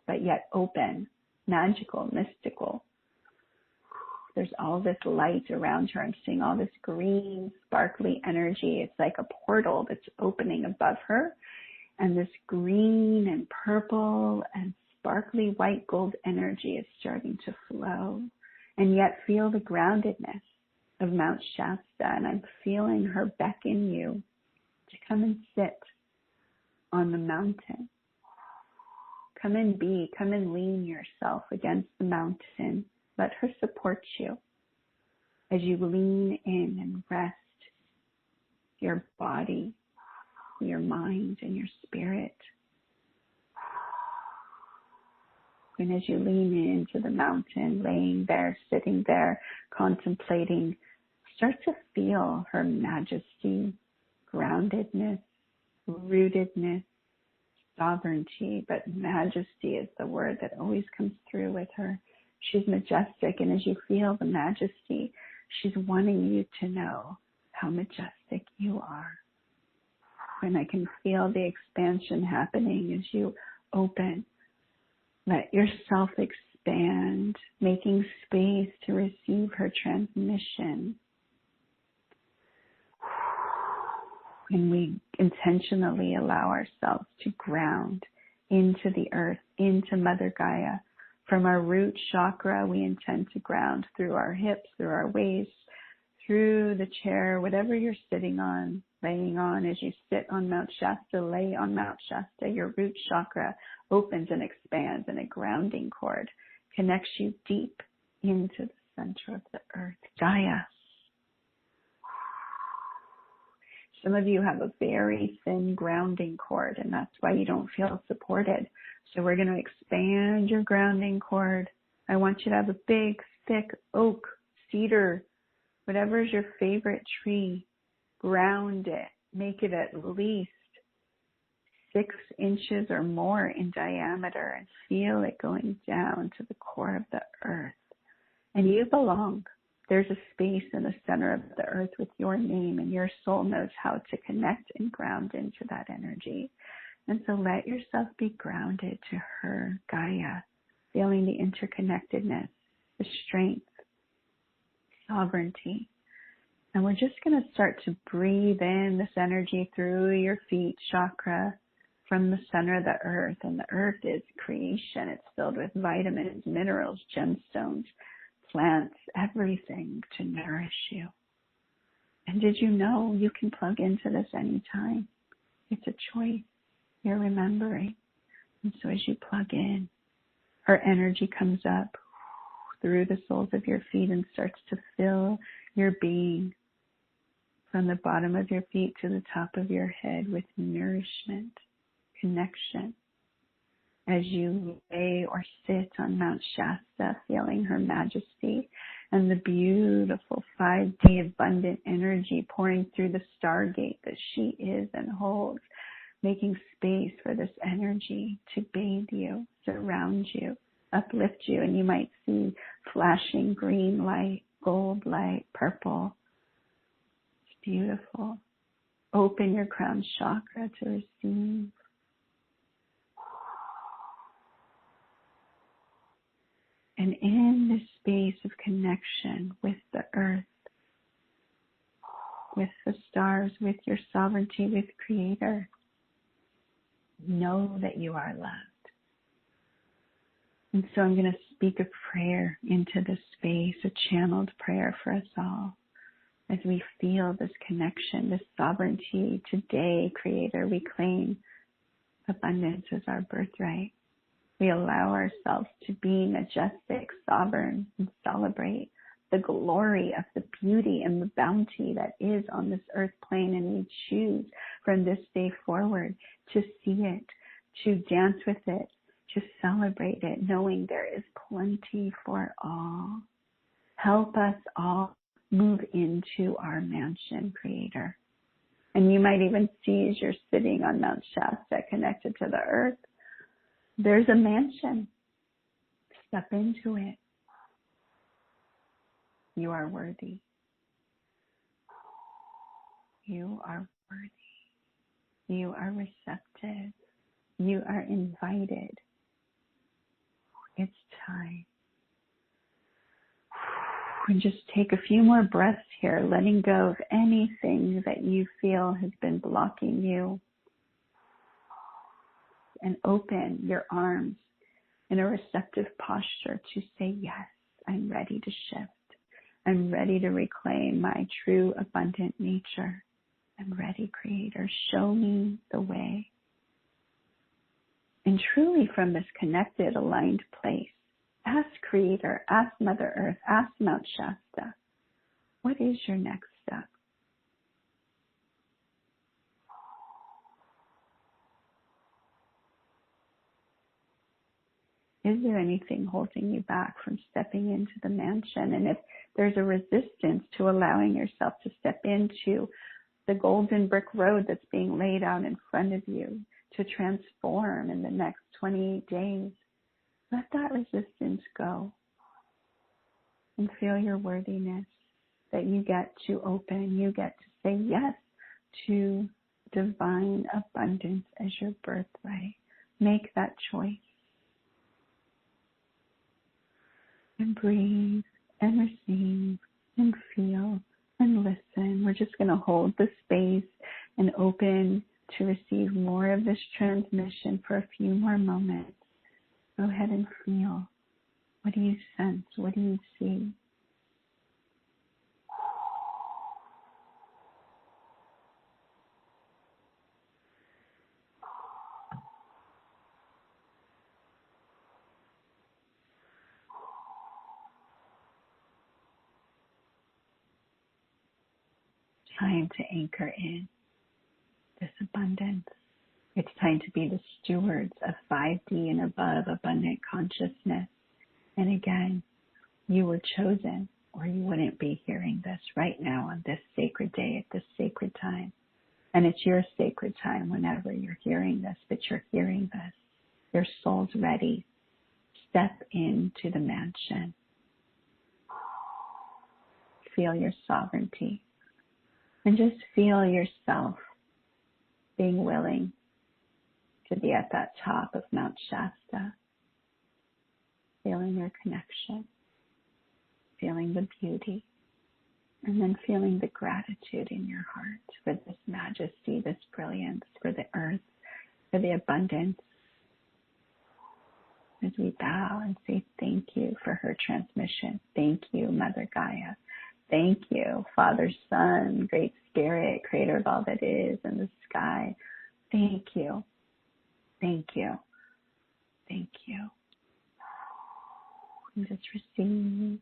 but yet open, magical, mystical. There's all this light around her. I'm seeing all this green, sparkly energy. It's like a portal that's opening above her. And this green and purple and sparkly white gold energy is starting to flow. And yet feel the groundedness of Mount Shasta. And I'm feeling her beckon you to come and sit on the mountain. Come and lean yourself against the mountain. Let her support you as you lean in and rest your body, your mind, and your spirit. And as you lean into the mountain, laying there, sitting there, contemplating, start to feel her majesty, groundedness, rootedness, sovereignty. But majesty is the word that always comes through with her. She's majestic, and as you feel the majesty, she's wanting you to know how majestic you are. And I can feel the expansion happening as you open. Let yourself expand, making space to receive her transmission. And we intentionally allow ourselves to ground into the earth, into Mother Gaia. From our root chakra, we intend to ground through our hips, through our waist, through the chair, whatever you're sitting on, laying on. As you sit on Mount Shasta, lay on Mount Shasta, your root chakra opens and expands, and a grounding cord connects you deep into the center of the earth, Gaia. Some of you have a very thin grounding cord, and that's why you don't feel supported. So we're going to expand your grounding cord. I want you to have a big, thick oak, cedar, whatever is your favorite tree. Ground it. Make it at least 6 inches or more in diameter, and feel it going down to the core of the earth. And you belong. There's a space in the center of the earth with your name, and your soul knows how to connect and ground into that energy. And so let yourself be grounded to her, Gaia, feeling the interconnectedness, the strength, sovereignty. And we're just going to start to breathe in this energy through your feet chakra from the center of the earth. And the earth is creation. It's filled with vitamins, minerals, gemstones, plants, everything to nourish you. And did you know you can plug into this anytime? It's a choice. You're remembering. And so as you plug in, her energy comes up through the soles of your feet and starts to fill your being from the bottom of your feet to the top of your head with nourishment, connection. As you lay or sit on Mount Shasta, feeling her majesty and the beautiful 5D abundant energy pouring through the stargate that she is and holds, making space for this energy to bathe you, surround you, uplift you. And you might see flashing green light, gold light, purple. It's beautiful. Open your crown chakra to receive. And in this space of connection with the earth, with the stars, with your sovereignty, with Creator, know that you are loved. And so I'm going to speak a prayer into this space, a channeled prayer for us all. As we feel this connection, this sovereignty today, Creator, we claim abundance as our birthright. We allow ourselves to be majestic, sovereign, and celebrate the glory of the beauty and the bounty that is on this earth plane. And we choose from this day forward to see it, to dance with it, to celebrate it, knowing there is plenty for all. Help us all move into our mansion, Creator. And you might even see as you're sitting on Mount Shasta connected to the earth, there's a mansion. Step into it. You are worthy. You are worthy. You are receptive. You are invited. It's time. And just take a few more breaths here, letting go of anything that you feel has been blocking you. And open your arms in a receptive posture to say, yes, I'm ready to shift. I'm ready to reclaim my true abundant nature. I'm ready, Creator. Show me the way. And truly from this connected, aligned place, ask Creator, ask Mother Earth, ask Mount Shasta, what is your next step? Is there anything holding you back from stepping into the mansion? And if there's a resistance to allowing yourself to step into the golden brick road that's being laid out in front of you to transform in the next 28 days, let that resistance go and feel your worthiness, that you get to open, you get to say yes to divine abundance as your birthright. Make that choice. And breathe and receive and feel and listen. We're just going to hold the space and open to receive more of this transmission for a few more moments. Go ahead and feel. What do you sense? What do you see? Time to anchor in this abundance. It's time to be the stewards of 5D and above abundant consciousness. And again, you were chosen, or you wouldn't be hearing this right now on this sacred day at this sacred time. And it's your sacred time whenever you're hearing this, but you're hearing this. Your soul's ready. Step into the mansion. Feel your sovereignty. And just feel yourself being willing to be at that top of Mount Shasta. Feeling your connection. Feeling the beauty. And then feeling the gratitude in your heart for this majesty, this brilliance, for the earth, for the abundance. As we bow and say thank you for her transmission. Thank you, Mother Gaia. Thank you, Father, Son, Great Spirit, Creator of all that is in the sky. Thank you. Thank you. Thank you. And just receive.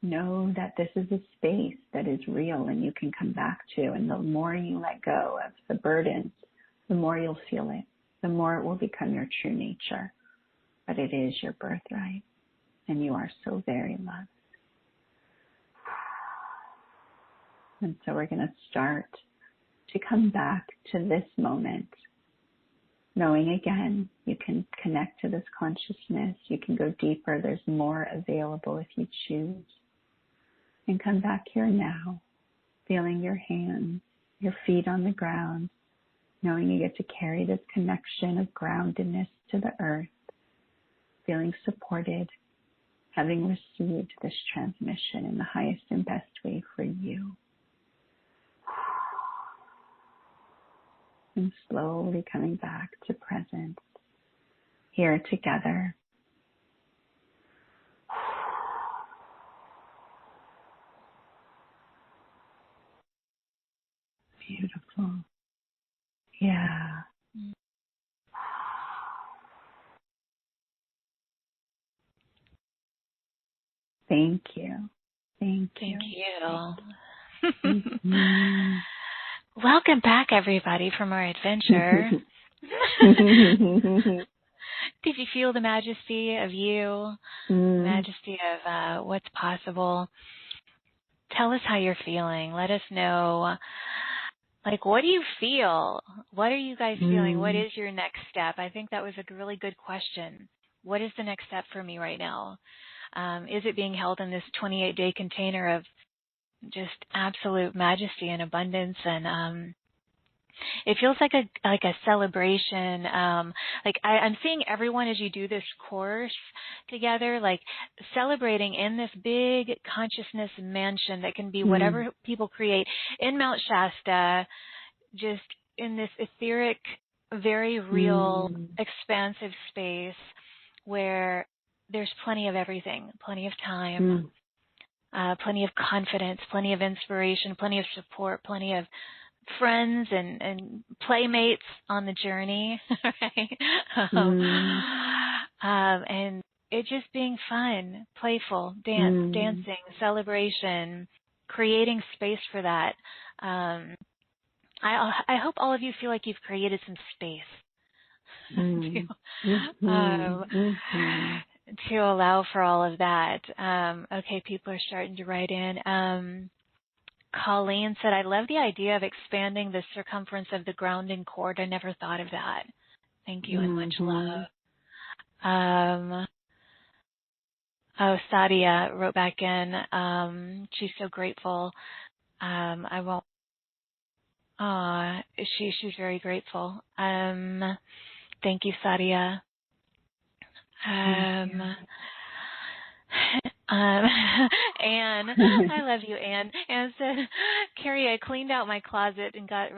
Know that this is a space that is real and you can come back to. And the more you let go of the burdens, the more you'll feel it. The more it will become your true nature. But it is your birthright. And you are so very loved. And so we're going to start to come back to this moment, knowing again, you can connect to this consciousness. You can go deeper. There's more available if you choose. And come back here now, feeling your hands, your feet on the ground, knowing you get to carry this connection of groundedness to the earth, feeling supported, having received this transmission in the highest and best way for you. And slowly coming back to presence, here together. Beautiful. Yeah. Thank you. Thank you. Mm-hmm. Welcome back, everybody, from our adventure. Did you feel the majesty of you, majesty of what's possible? Tell us how you're feeling. Let us know like, what do you feel? What are you guys feeling? What Mm. is your next step? I think that was a really good question. What is the next step for me right now? Is it being held in this 28-day container of just absolute majesty and abundance? And it feels like a celebration. Like I'm seeing everyone as you do this course together, like celebrating in this big consciousness mansion that can be whatever people create in Mount Shasta, just in this etheric, very real, expansive space where there's plenty of everything, plenty of time, plenty of confidence, plenty of inspiration, plenty of support, plenty of friends and playmates on the journey, right? And it just being fun, playful, dancing, celebration, creating space for that. I hope all of you feel like you've created some space to allow for all of that. Okay, people are starting to write in. Colleen said, I love the idea of expanding the circumference of the grounding cord. I never thought of that. Thank you and much love. Sadia wrote back in. She's so grateful. I won't. She's very grateful. Thank you, Sadia. Anne, I love you, Anne. Anne said, Cari, I cleaned out my closet and got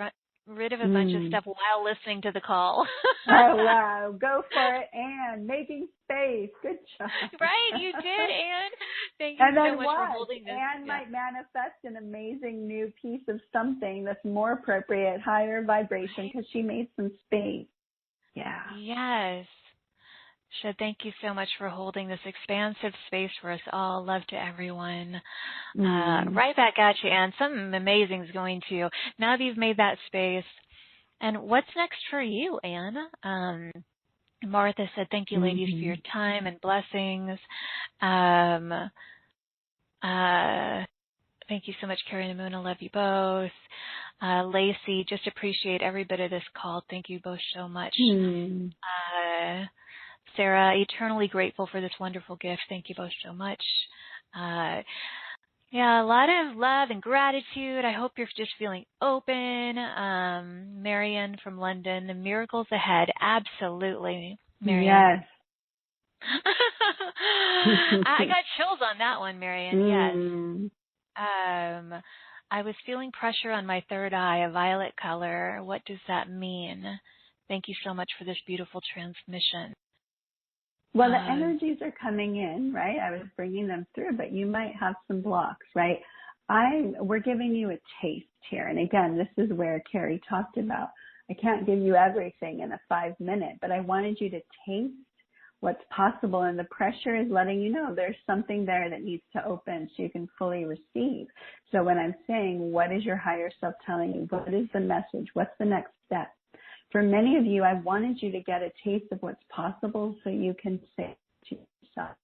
rid of a bunch of stuff while listening to the call. Oh, wow. Go for it, Anne. Making space. Good job. Right, you did, Anne. Thank you so much for holding this. Anne might manifest an amazing new piece of something that's more appropriate, higher vibration, because she made some space. Yeah. Yes. So thank you so much for holding this expansive space for us all. Love to everyone. Right back at you, Anne. Something amazing is going to. Now that you've made that space. And what's next for you, Anne? Martha said, thank you, ladies, for your time and blessings. Thank you so much, Cari and Emunah. Love you both. Lacey, just appreciate every bit of this call. Thank you both so much. Sarah, eternally grateful for this wonderful gift. Thank you both so much. Yeah, a lot of love and gratitude. I hope you're just feeling open. Marian from London, the miracles ahead. Absolutely, Marian. Yes. I got chills on that one, Marian. Yes. I was feeling pressure on my third eye, a violet color. What does that mean? Thank you so much for this beautiful transmission. Well, the energies are coming in, right? I was bringing them through, but you might have some blocks, right? We're giving you a taste here. And again, this is where Cari talked about, I can't give you everything in a 5-minute, but I wanted you to taste what's possible. And the pressure is letting you know there's something there that needs to open so you can fully receive. So when I'm saying, what is your higher self telling you? What is the message? What's the next step? For many of you, I wanted you to get a taste of what's possible so you can say to yourself,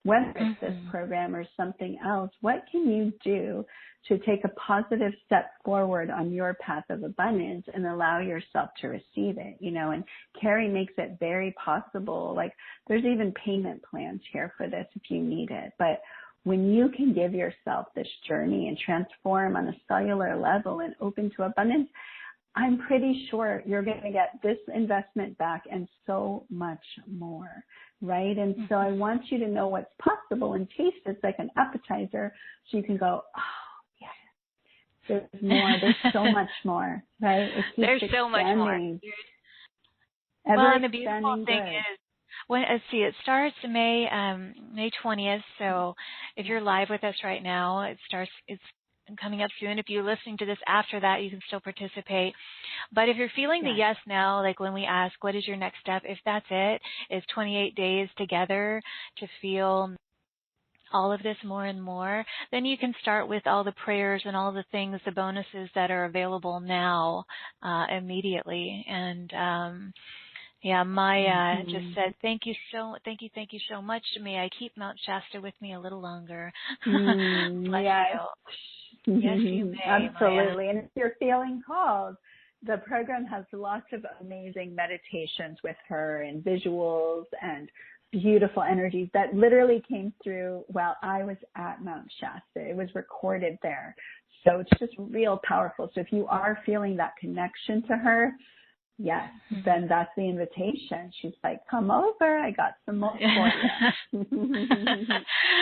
whether it's this program or something else, what can you do to take a positive step forward on your path of abundance and allow yourself to receive it, you know? And Cari makes it very possible. Like, there's even payment plans here for this if you need it. But when you can give yourself this journey and transform on a cellular level and open to abundance, I'm pretty sure you're going to get this investment back and so much more, right? And so I want you to know what's possible and taste it like an appetizer so you can go, oh, yes, there's more. There's so much more, right? There's so much more. Well, and the beautiful thing is, let's see, it starts May 20th. So if you're live with us right now, it's coming up soon. If you're listening to this after that, you can still participate. But if you're feeling the yes now, like when we ask, what is your next step? If that's it, is 28 days together to feel all of this more and more, then you can start with all the prayers and all the things, the bonuses that are available now immediately. And Maya just said, thank you so much. May I keep Mount Shasta with me a little longer. Bless you. Yes, you may. Absolutely. Maya. And if you're feeling called, the program has lots of amazing meditations with her and visuals and beautiful energies that literally came through while I was at Mount Shasta. It was recorded there. So it's just real powerful. So if you are feeling that connection to her, yes, then that's the invitation. She's like, come over. I got some more for you.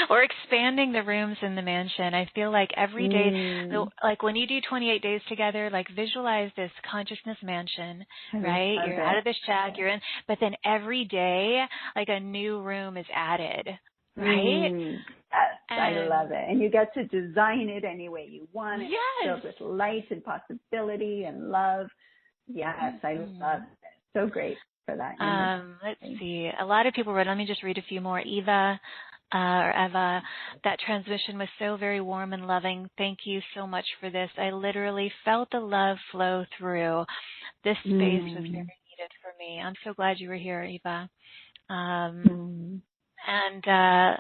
We're expanding the rooms in the mansion. I feel like every day, like when you do 28 days together, like visualize this consciousness mansion, right? You're out of the shack, you're in, but then every day, like a new room is added, right? Yes, I love it. And you get to design it any way you want. It's filled with light and possibility and love. Yes, I love it. So great for that. Let's see. A lot of people wrote, let me just read a few more. Eva, that transmission was so very warm and loving. Thank you so much for this. I literally felt the love flow through. This space was very needed for me. I'm so glad you were here, Eva. And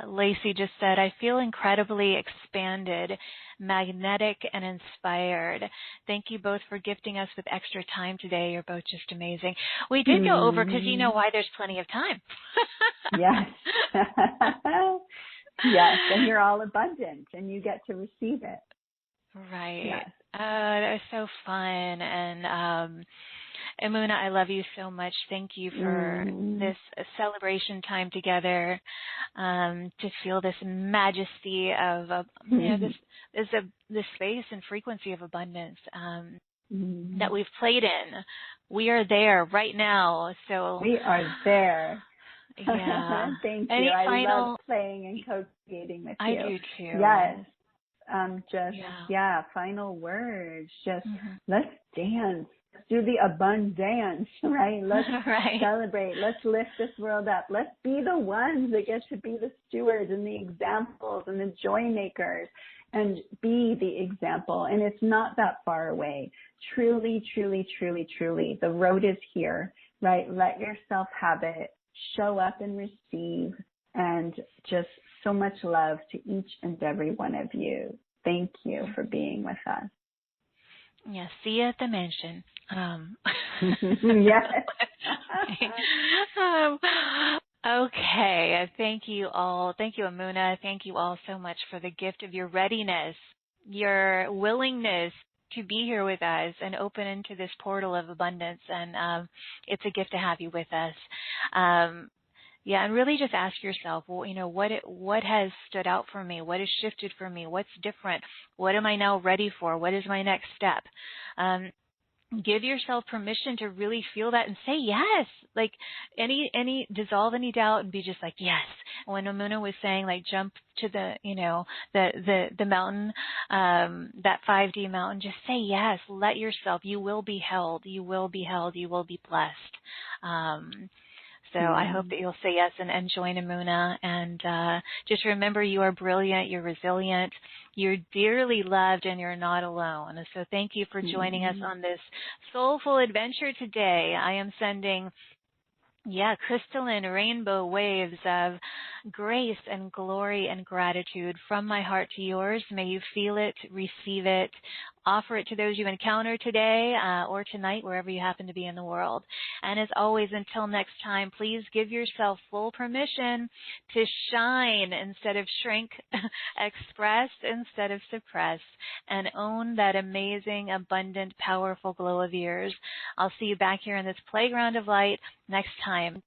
Lacey just said, I feel incredibly expanded, magnetic, and inspired. Thank you both for gifting us with extra time today. You're both just amazing. We did go over because you know why there's plenty of time. Yes. Yes, and you're all abundant and you get to receive it. Right. Yes. That was so fun. And Emunah, I love you so much. Thank you for this celebration time together, to feel this majesty of this space and frequency of abundance that we've played in. We are there right now. So we are there. Yeah. Thank Any you. I final... love playing and co-creating with I you. do too. Yes. Final words. Just let's dance. Let's do the abundance, right? Let's celebrate. Let's lift this world up. Let's be the ones that get to be the stewards and the examples and the joy makers and be the example. And it's not that far away. Truly, truly, truly, truly. The road is here, right? Let yourself have it. Show up and receive, and just so much love to each and every one of you. Thank you for being with us. Yeah, see you at the mansion. Yes. Okay. Thank you all. Thank you, Emunah. Thank you all so much for the gift of your readiness, your willingness to be here with us and open into this portal of abundance. And it's a gift to have you with us. And really just ask yourself, well, what has stood out for me? What has shifted for me? What's different? What am I now ready for? What is my next step? Give yourself permission to really feel that and say yes. Like dissolve any doubt and be just like, yes. When Emunah was saying, like, jump to the mountain, that 5D mountain, just say yes. Let yourself, you will be held. You will be held. You will be blessed. So I hope that you'll say yes and join Emunah. And just remember, you are brilliant, you're resilient, you're dearly loved, and you're not alone. So thank you for joining us on this soulful adventure today. I am sending crystalline rainbow waves of grace and glory and gratitude from my heart to yours. May you feel it, receive it, offer it to those you encounter today or tonight, wherever you happen to be in the world. And as always, until next time, please give yourself full permission to shine instead of shrink, express instead of suppress, and own that amazing, abundant, powerful glow of yours. I'll see you back here in this playground of light next time.